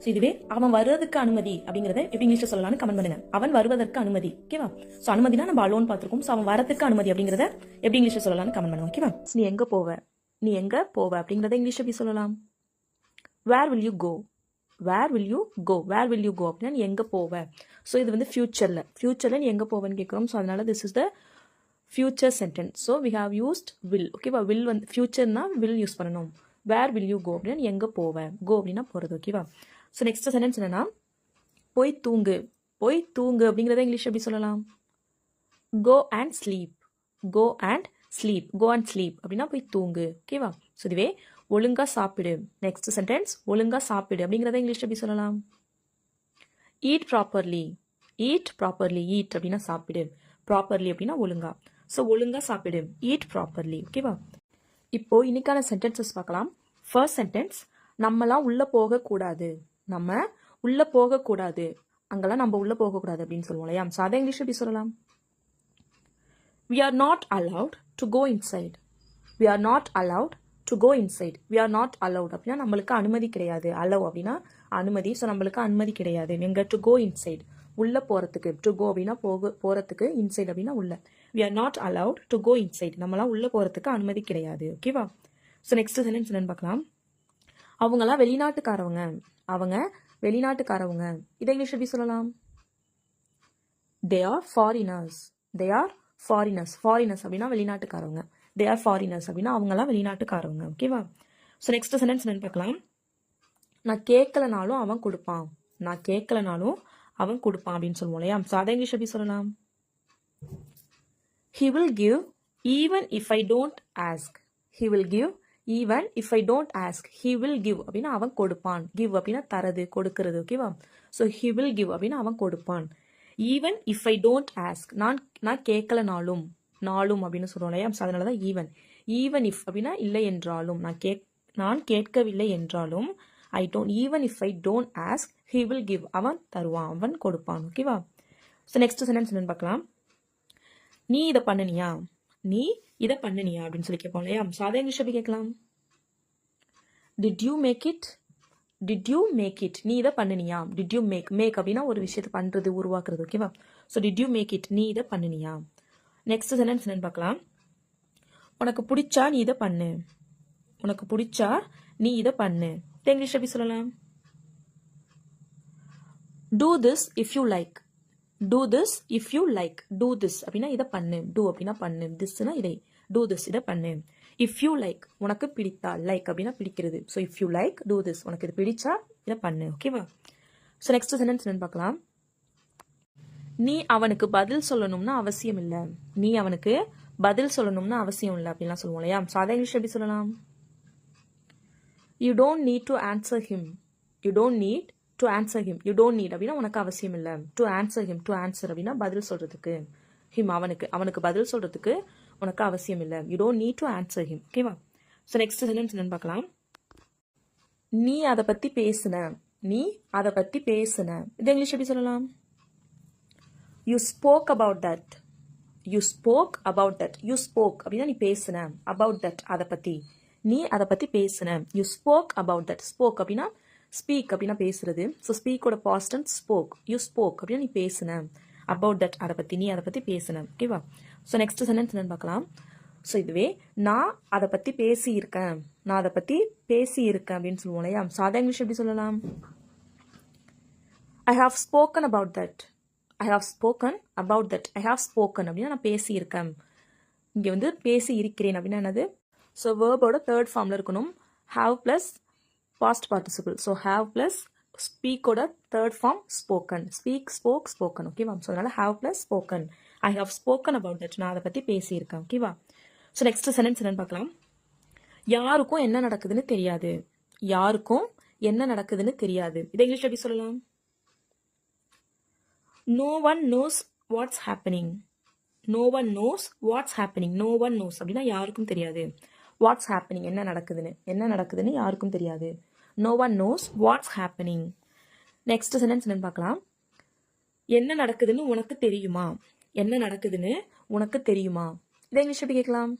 ஸோ இதுவே அவன் வருவதற்கு அனுமதி அப்படிங்கறத எப்படி இங்கிலீஷ்ல சொல்லலாம்னு கமெண்ட் பண்ணுங்க. அவன் வருவதற்கு அனுமதி. ஓகேவா. ஸோ அனுமதினா நம்ம அலோன் பார்த்திருக்கோம். ஸோ அவன் வரதுக்கு அனுமதி அப்படிங்கறத எப்படி இங்கிலீஷ்ல சொல்லலாம்னு கமெண்ட் பண்ணுங்க. ஓகேவா. நீ எங்க போவ, நீ எங்க போவ அப்படிங்கறத இங்கிலீஷ்ல எப்படி சொல்லலாம். Where will you go, where will you go, where will you go அப்படின்னா நீ எங்க போவ. ஸோ இது வந்து ஃபியூச்சர்ல நீ எங்க போவன்னு கேட்கிறோம். ஸோ அதனால this is the future sentence. So we have used will. ஓகேவா. வில் வந்து ஃபியூச்சர்னா வில் யூஸ் பண்ணணும். வேர் வில் யூ கோ அப்படின்னா நீ எங்க போவ, கோ அப்படின்னா போறது. ஓகேவா. ஸோ நெக்ஸ்ட் சென்டென்ஸ் என்னன்னா, போய் தூங்கு, போய் தூங்கு அப்படிங்கிறத இங்கிலீஷ் எப்படி சொல்லலாம். Go and sleep, go and sleep, go and sleep அப்படின்னா போய் தூங்கு. ஓகேவா. ஸோ இதுவே ஒழுங்கா சாப்பிடு. நெக்ஸ்ட் சென்டென்ஸ் ஒழுங்கா சாப்பிடு அப்படிங்கிறத இங்கிலீஷ் எப்படி சொல்லலாம். Eat properly, eat properly, eat அப்படின்னா சாப்பிடு, ப்ராப்பர்லி அப்படின்னா ஒழுங்கா. ஸோ ஒழுங்கா சாப்பிடு, ஈட் ப்ராப்பர்லி. ஓகேவா. இப்போ இன்னைக்கான சென்டென்சஸ் பார்க்கலாம். ஃபர்ஸ்ட் சென்டென்ஸ், நம்மலாம் உள்ள போகக்கூடாது, நம்ம உள்ள போகக்கூடாது, அங்கெல்லாம் நம்ம உள்ள போகக்கூடாது அப்படின்னு சொல்லுவோம் இல்லையா. ஸோ அதை இங்கிலீஷ் எப்படி சொல்லலாம். We are not allowed to go inside, we are not allowed to go inside, we are not allowed அப்படின்னா நம்மளுக்கு அனுமதி கிடையாது. allow அப்படின்னா அனுமதி. ஸோ நம்மளுக்கு அனுமதி கிடையாது எங்க to go inside, உள்ள போறதுக்கு. to go அப்படின்னா போறதுக்கு, inside அப்படின்னா உள்ள. we are not allowed to go inside, நம்மளாம் உள்ள போறதுக்கு அனுமதி கிடையாது. ஓகேவா. ஸோ நெக்ஸ்ட் சென்டென்ஸ் என்னன்னு பார்க்கலாம். அவங்களாம் வெளிநாட்டுக்காரவங்க, அவங்க வெளிநாட்டுக்காரவங்க, இதை இங்கிலீஷ் எப்படி சொல்லலாம். they are foreigners, they are foreigners, foreigners அப்படின்னா வெளிநாட்டுக்காரவங்க, they are foreigners அப்படின்னா அவங்களாம் வெளிநாட்டுக்காரவங்க. ஓகேவா. ஸோ நெக்ஸ்ட் சென்டென்ஸ் என்னன்னு பார்க்கலாம். நான் கேட்கலனாலும் அவன் கொடுப்பான், நான் கேட்கலனாலும் அவன் கொடுப்பான் அப்படின்னு சொல்லுவோம் இல்லையா. ஸோ அதை இங்கிலீஷ் எப்படி சொல்லலாம். he will give even if I don't ask, he will give even if I don't ask, he will give அப்படின்னா அவன் கொடுப்பான். give அப்படின்னா தரது, கொடுக்கிறது. ஓகேவா. ஸோ he will give அப்படின்னா அவன் கொடுப்பான். even if I don't ask, நான் கேட்கலனாலும், நாளும் அப்படின்னு சொல்றோம் இல்லையா. அதனால தான் even. even if அப்படின்னா இல்லை என்றாலும், நான் கேட்கவில்லை என்றாலும், I don't, even if I don't ask, he will give, அவன் தருவான், அவன் கொடுப்பான். ஓகேவா. ஸோ நெக்ஸ்ட் சென்டென்ஸ் என்னன்னு பார்க்கலாம். நீ இதை பண்ணினியா, நீ இதை பண்ணினியா அப்படின்னு சொல்லி கேட்போம் இல்லையா. ஸோ அதை இங்கிலீஷ் எப்படி கேட்கலாம். did you make it, did you make it, நீ இதை பண்ணினியா. did you make, make அப்படின்னா ஒரு விஷயத்தை பண்றது, உருவாக்குறது. ஓகேவா. So did you make it, நீ இதை பண்ணினியா. நெக்ஸ்ட் சென்டென்ஸ் என்னன்னு பார்க்கலாம். உனக்கு பிடிச்சா நீ இதை பண்ணு, உனக்கு பிடிச்சா நீ இதை பண்ணு, இங்கிலீஷ் எப்படி சொல்லலாம். do this if you like. do this if you like. do this அப்படின்னா இதை பண்ணு. do அப்படின்னா பண்ணு. thisனா இதை. do this இதை பண்ணு. if you like உனக்கு பிடித்தால். like அப்படின்னா பிடிக்கிறது. so if you like do this உனக்கு இது பிடிச்சா இதை பண்ணு. ஓகேவா? ஸோ நெக்ஸ்ட் சென்டென்ஸ் என்னன்னு பார்க்கலாம். நீ அவனுக்கு பதில் சொல்லணும்னா அவசியம் இல்லை. நீ அவனுக்கு பதில் சொல்லணும்னா அவசியம் இல்லை அப்படின்லாம் சொல்லுவோம் இல்லையா? ஸோ அதை இங்கிலீஷ் எப்படி சொல்லலாம்? You don't need to answer him. You don't need to answer him. You don't need அப்படின்னா உனக்கு அவசியம் இல்லை. To answer him. To answer அப்படின்னா பதில் சொல்றதுக்கு. ஹிம் அவனுக்கு பதில் சொல்றதுக்கு உனக்கு அவசியம் இல்லை. You don't need to answer him. ஓகேவா? ஸோ நெக்ஸ்ட் சென்டென்ஸ் என்னன்னு பார்க்கலாம். நீ அதை பத்தி பேசுன. நீ அதை பத்தி பேசுன. இது இங்கிலீஷ் எப்படி சொல்லலாம்? You spoke about that. You spoke about that. You spoke அப்படின்னா நீ பேசுன. அபவுட் தட் அதை பத்தி. நீ அதை பத்தி பேசுன. You spoke about that. Spoke அப்படின்னா ஸ்பீக் அப்படின்னா பேசுறது. ஸோ ஸ்பீக்கோட past tense spoke. You spoke அப்படின்னா நீ பேசுன. அபவுட் தட் அதை பத்தி. நீ அதை பத்தி பேசுன. ஓகேவா? ஸோ நெக்ஸ்ட் சென்டென்ஸ் என்னன்னு பார்க்கலாம். ஸோ இதுவே நான் அதை பத்தி பேசியிருக்கேன். நான் அதை பத்தி பேசியிருக்கேன் அப்படின்னு சொல்லுவோம் இல்லையா? ஸோ அதை இங்கிலீஷ் எப்படி சொல்லலாம்? I have spoken about that. I have spoken about that. I have spoken அப்படின்னா நான் பேசியிருக்கேன். இங்கே வந்து பேசி இருக்கிறேன் அப்படின்னா என்னது? ஸோ வேர்போட தேர்ட் ஃபார்ம்ல இருக்கணும். Have plus past participle. So have plus ஸ்பீக்கோட third form spoken. Speak, spoke, spoken. ஓகேவா? ஸோ அதனால have plus spoken. I have spoken about that. நான் அதை பற்றி பேசியிருக்கேன். ஓகேவா? ஸோ நெக்ஸ்ட் சென்டென்ஸ் என்னன்னு பார்க்கலாம். யாருக்கும் என்ன நடக்குதுன்னு தெரியாது. யாருக்கும் என்ன நடக்குதுன்னு தெரியாது. இதை இங்கிலீஷ் எப்படி சொல்லலாம்? No one knows what's happening. No one knows what's happening. No one knows அப்படின்னா யாருக்கும் தெரியாது. What's happening என்ன நடக்குதுன்னு யாருக்கும் தெரியாது. No one knows what's happening. Next sentence என்னன்னு பார்க்கலாம். என்ன நடக்குதுன்னு உனக்கு தெரியுமா? என்ன நடக்குதுன்னு உனக்கு தெரியுமா? இதை இங்கிலீஷ் எப்படி கேட்கலாம்?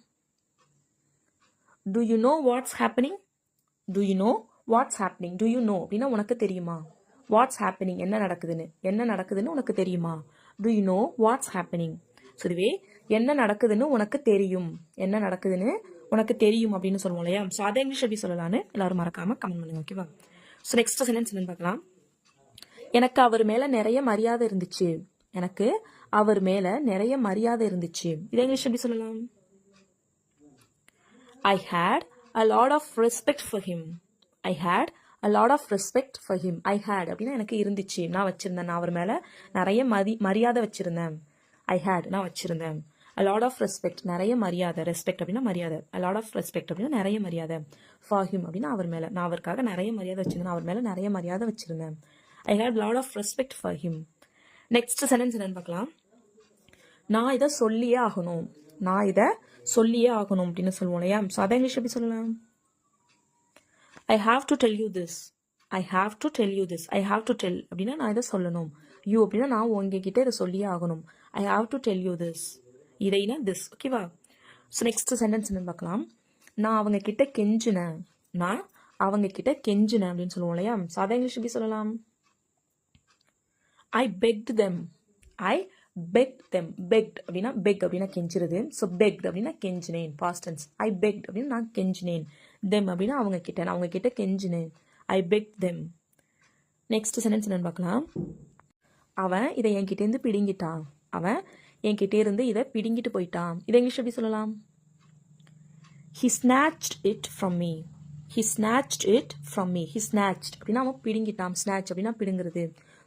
Do you know what's happening? Do you know what's happening? Do you know அப்படின்னா உனக்கு தெரியுமா? வாட்ஸ் ஹேப்பனிங் என்ன நடக்குதுன்னு உனக்கு தெரியுமா? To you know what's happening. So இதுவே என்ன நடக்குதுன்னு உனக்கு தெரியும். என்ன நடக்குதுன்னு உனக்கு தெரியும் அப்படின்னு சொல்லுவோம் இல்லையா? ஸோ அதை இங்கிலீஷ் எப்படி சொல்லலான்னு எல்லாரும் மறக்காம கமெண்ட் பண்ணுங்க. ஓகேவா? ஸோ நெக்ஸ்ட் சென்டென்ஸ் என்னன்னு பார்க்கலாம். எனக்கு அவர் மேல நிறைய மரியாதை இருந்துச்சு. எனக்கு அவர் மேல நிறைய மரியாதை இருந்துச்சு. இதை இங்கிலீஷ் எப்படி சொல்லலாம்? I had a lot of respect for him. I had a lot of respect for him. I had அப்படின்னா எனக்கு இருந்துச்சு. நான் வச்சிருந்தேன். நான் அவர் மேல நிறைய மரியாதை வச்சிருந்தேன். I had நான் வச்சிருந்தேன். a lot of respect நிறைய மரியாதை. ரெஸ்பெக்ட் அப்படின்னா மரியாதை. a lot of respect அப்படின்னா நிறைய மரியாதை. for him அப்படின்னா அவர் மேல. நான் அவருக்காக நிறைய மரியாதை வச்சிருந்தேன். அவர் மேல நிறைய மரியாதை வச்சிருந்தேன். I had a lot of respect for him. Next sentence என்னன்னு பார்க்கலாம். நான் இதை சொல்லியே ஆகணும். நான் இதை சொல்லியே ஆகணும் அப்படின்னு சொல்லுவோம் இல்லையா? ஸோ அதை இங்கிலீஷ் எப்படி சொல்லலாம்? I have to tell you this. I have to tell you this. I have to tell அப்படின்னா நான் இதை சொல்லணும். யூ அப்படின்னா நான் உங்ககிட்ட இதை சொல்லியே ஆகணும். I have to tell you this. இதைனா this. ஓகேவா? ஸோ நெக்ஸ்ட் சென்டென்ஸ் என்னன்னு பார்க்கலாம். நான் அவங்க கிட்ட கெஞ்சினேன். நான் அவங்க கிட்ட கெஞ்சினேன் அப்படின்னு சொல்லுவோம் இல்லையா? ஸோ அதை இங்கிலீஷ் எப்படி சொல்லலாம்? I begged them. I begged them. begged அப்படின்னா beg அப்படின்னா கெஞ்சுறது. ஸோ begged அப்படின்னா கெஞ்சினேன். past tense. I begged அப்படின்னா நான் கெஞ்சினேன். them அப்படின்னா அவங்க கிட்ட. நான் அவங்க கிட்ட கெஞ்சினேன். I begged them. Next sentence என்னன்னு பார்க்கலாம். அவன் இதை என்கிட்ட இருந்து பிடுங்கிட்டான். அவன் என்கிட்ட இருந்து இதை பிடுங்கிட்டு போயிட்டான். இதை இங்கிலீஷ் எப்படி சொல்லலாம்? He snatched it from me. He snatched it from me. He snatched அப்படின்னா அவன் பிடுங்கிட்டான். snatch அப்படின்னா பிடுங்கிறது.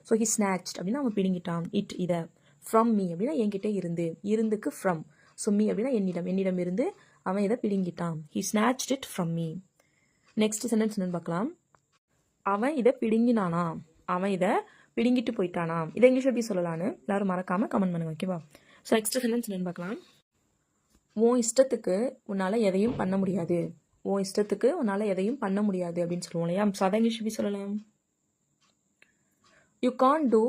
ஸோ he snatched அப்படின்னா அவன் பிடுங்கிட்டான். it இதை. from me அப்படின்னா என்கிட்ட இருந்து. இருந்துக்கு from. ஸோ me அப்படின்னா என்னிடம் இருந்து அவன் இதை பிடுங்கிட்டான். he snatched it from me. Next sentence என்னன்னு பார்க்கலாம். அவன் இதை பிடுங்கினானா? அவன் இதை பிடுங்கிட்டு போயிட்டானா? இதை இங்கிலீஷ் எப்படி சொல்லலான்னு எல்லாரும் மறக்காம கமெண்ட் பண்ணுங்க. ஓகேவா? ஸோ நெக்ஸ்ட் சென்டென்ஸ் என்னன்னு பார்க்கலாம். உன் இஷ்டத்துக்கு உன்னால எதையும் பண்ண முடியாது. உன் இஷ்டத்துக்கு உன்னால எதையும் பண்ண முடியாது அப்படின்னு சொல்லுவோம் இல்லையா? ஸோ அதை இங்கிலீஷ் எப்படி சொல்லலாம்? You can't two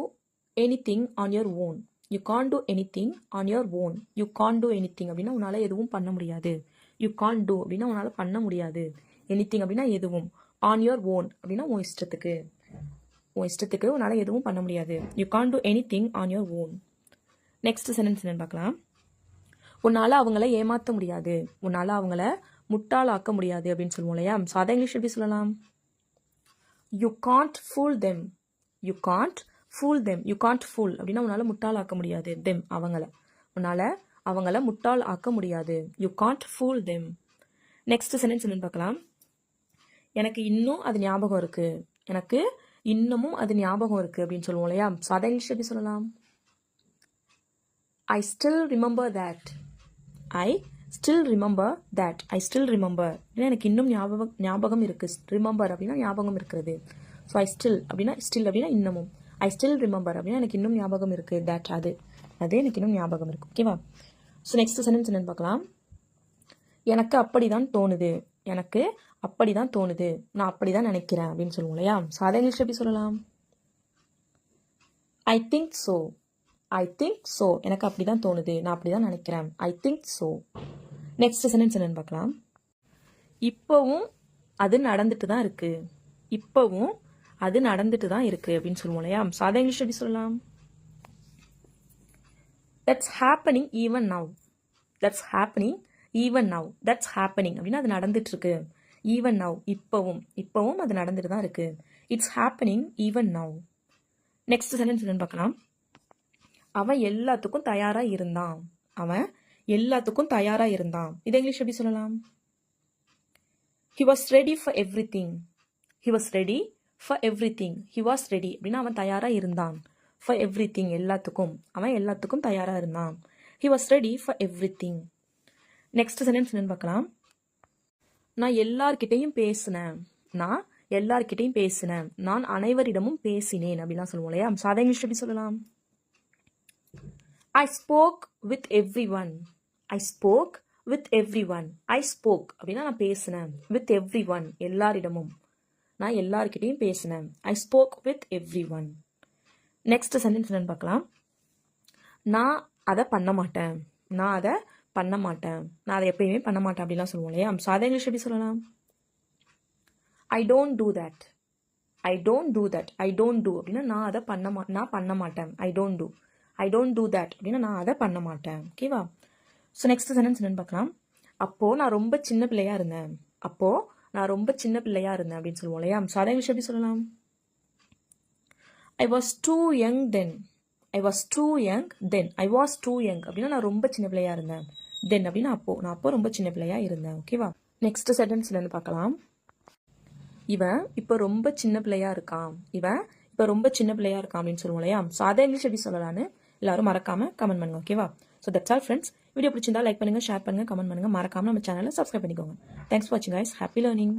anything on your own. You can't two anything on your own. You can't two anything அப்படின்னா உன்னால எதுவும் பண்ண முடியாது. யூ கான்ட் டூ அப்படின்னா உன்னால பண்ண முடியாது. எனிதிங் அப்படின்னா எதுவும். ஆன் யுவர் ஓன் அப்படின்னா உன் இஷ்டத்துக்கு. உன் இஷ்டத்துக்கு உன்னால எதுவும் பண்ண முடியாது. You can't two anything on your own. Next sentence என்னன்னு பார்க்கலாம். உன்னால அவங்கள ஏமாற்ற முடியாது. உன்னால அவங்கள முட்டாளாக்க முடியாது அப்படின்னு சொல்லுவோம் இல்லையா? ஸோ அதை இங்கிலீஷ் எப்படி சொல்லலாம்? You can't fool them. You can't fool them. You can't fool அப்படின்னா உன்னால் முட்டாள் ஆக்க முடியாது. தெம் அவங்கள. உன்னால் அவங்கள முட்டாள் ஆக்க முடியாது. You can't fool them. Next sentence என்னன்னு பார்க்கலாம். எனக்கு இன்னும் அது ஞாபகம் இருக்கு. எனக்கு இன்னமும் அது ஞாபகம் இருக்கு அப்படின்னு சொல்லுவோம் இல்லையா? ஸோ அதை இங்கிலீஷ் எப்படி சொல்லலாம்? I still remember that. I still remember that. I still remember ஏன்னா எனக்கு இன்னும் ஞாபகம் இருக்கு. ரிமெம்பர் அப்படின்னா ஞாபகம் இருக்கிறது. ஸோ ஐ ஸ்டில் அப்படின்னா இன்னமும். ஐ ஸ்டில் ரிமெம்பர் அப்படின்னா எனக்கு இன்னும் ஞாபகம் இருக்கு. தேட் அது எனக்கு இன்னும் ஞாபகம் இருக்கு. ஓகேவா? ஸோ நெக்ஸ்ட் சென்டென்ஸ் என்னன்னு பார்க்கலாம். எனக்கு அப்படிதான் தோணுது. எனக்கு அப்படிதான் தோணுது. நான் அப்படிதான் நினைக்கிறேன் அப்படின்னு சொல்லுவோம் இல்லையா? ஸோ அதை இங்கிலீஷ் எப்படி சொல்லலாம்? I think so. I think so. எனக்கு அப்படிதான் தோணுது. நான் அப்படிதான் நினைக்கிறேன். I think so. Next sentence என்னன்னு பார்க்கலாம். இப்போவும் அது நடந்துட்டு தான் இருக்கு. இப்போவும் அது நடந்துட்டு தான் இருக்கு அப்படின்னு சொல்லுவோம் இல்லையா? ஸோ அதை இங்கிலீஷ் எப்படி சொல்லலாம்? That's happening even now. That's happening even now. That's happening அப்படின்னா அது நடந்துட்டு இருக்கு. ஈவன் நவ் இப்போவும் அது நடந்துட்டு தான் இருக்கு. It's happening even now. Next sentence என்னன்னு பார்க்கலாம். அவன் எல்லாத்துக்கும் தயாரா இருந்தான். அவன் எல்லாத்துக்கும் தயாரா இருந்தான். இதை இங்கிலீஷ் எப்படி சொல்லலாம்? He was ready for everything. He was ready for everything. He was ready அப்படின்னா அவன் தயாரா இருந்தான். For everything எல்லாத்துக்கும். அவன் எல்லாத்துக்கும் தயாரா இருந்தான். He was ready for everything. Next sentence என்னன்னு பார்க்கலாம். நான் எல்லார்கிட்டையும் பேசினேன். நான் எல்லார்கிட்டையும் பேசினேன். நான் அனைவரிடமும் பேசினேன் அப்படிலாம் சொல்லுவோம் இல்லையா? ஸோ அதை இங்கிலீஷ் எப்படி சொல்லலாம்? I spoke with everyone. I spoke with everyone. I spoke அப்படின்னா நான் பேசினேன். With everyone எல்லாரிடமும். நான் எல்லார்கிட்டையும் பேசினேன். I spoke with everyone. Next sentence என்னன்னு பார்க்கலாம். நான் அதை பண்ண மாட்டேன். நான் அதை பண்ண மாட்டேன். நான் அதை எப்பயுமே பண்ண மாட்டேன் அப்படிலாம் சொல்லுவோம் இல்லையா? ஸோ அதை இங்கிலீஷ் எப்படி சொல்லலாம்? I don't do that. I don't do that. I don't do அப்படின்னா நான் அதை நான் பண்ண மாட்டேன். I don't do. I don't do that அப்படின்னா நான் அதை பண்ண மாட்டேன். ஓகேவா? ஸோ நெக்ஸ்ட் சென்டென்ஸ் என்னன்னு பார்க்கலாம். அப்போது நான் ரொம்ப சின்ன பிள்ளையா இருந்தேன். அப்போது நான் ரொம்ப சின்ன பிள்ளையா இருந்தேன் அப்படின்னு சொல்லுவோம் இல்லையா? ஸோ அதை இங்கிலீஷ் எப்படி சொல்லலாம்? I was too young then. I was too young then. I was too young அப்படின்னா நான் ரொம்ப சின்ன பிள்ளையா இருந்தேன். தென் அப்படின்னா நான் அப்போ ரொம்ப சின்ன பிள்ளையா இருந்தேன். ஓகேவா? நெக்ஸ்ட் சென்டென்ஸ் என்னன்னு பார்க்கலாம். இவன் இப்போ ரொம்ப சின்ன பிள்ளையா இருக்கான். இவன் இப்போ ரொம்ப சின்ன பிள்ளையா இருக்கான் அப்படின்னு சொல்லுவோம் இல்லையா? ஸோ அதை இங்கிலீஷ் எப்படி சொல்லலான்னு எல்லாரும் மறக்காம கமெண்ட் பண்ணுங்க. ஓகேவா? So that's all friends. Video பிடிச்சிருந்தா லைக் பண்ணுங்க, ஷேர் பண்ணுங்க, கமெண்ட் பண்ணுங்க. மறக்காம நம்ம சேனலை சப்ஸ்கிரைப் பண்ணிக்கோங்க. தேங்க்ஸ் ஃபார் வாட்சிங் கைஸ். Happy learning.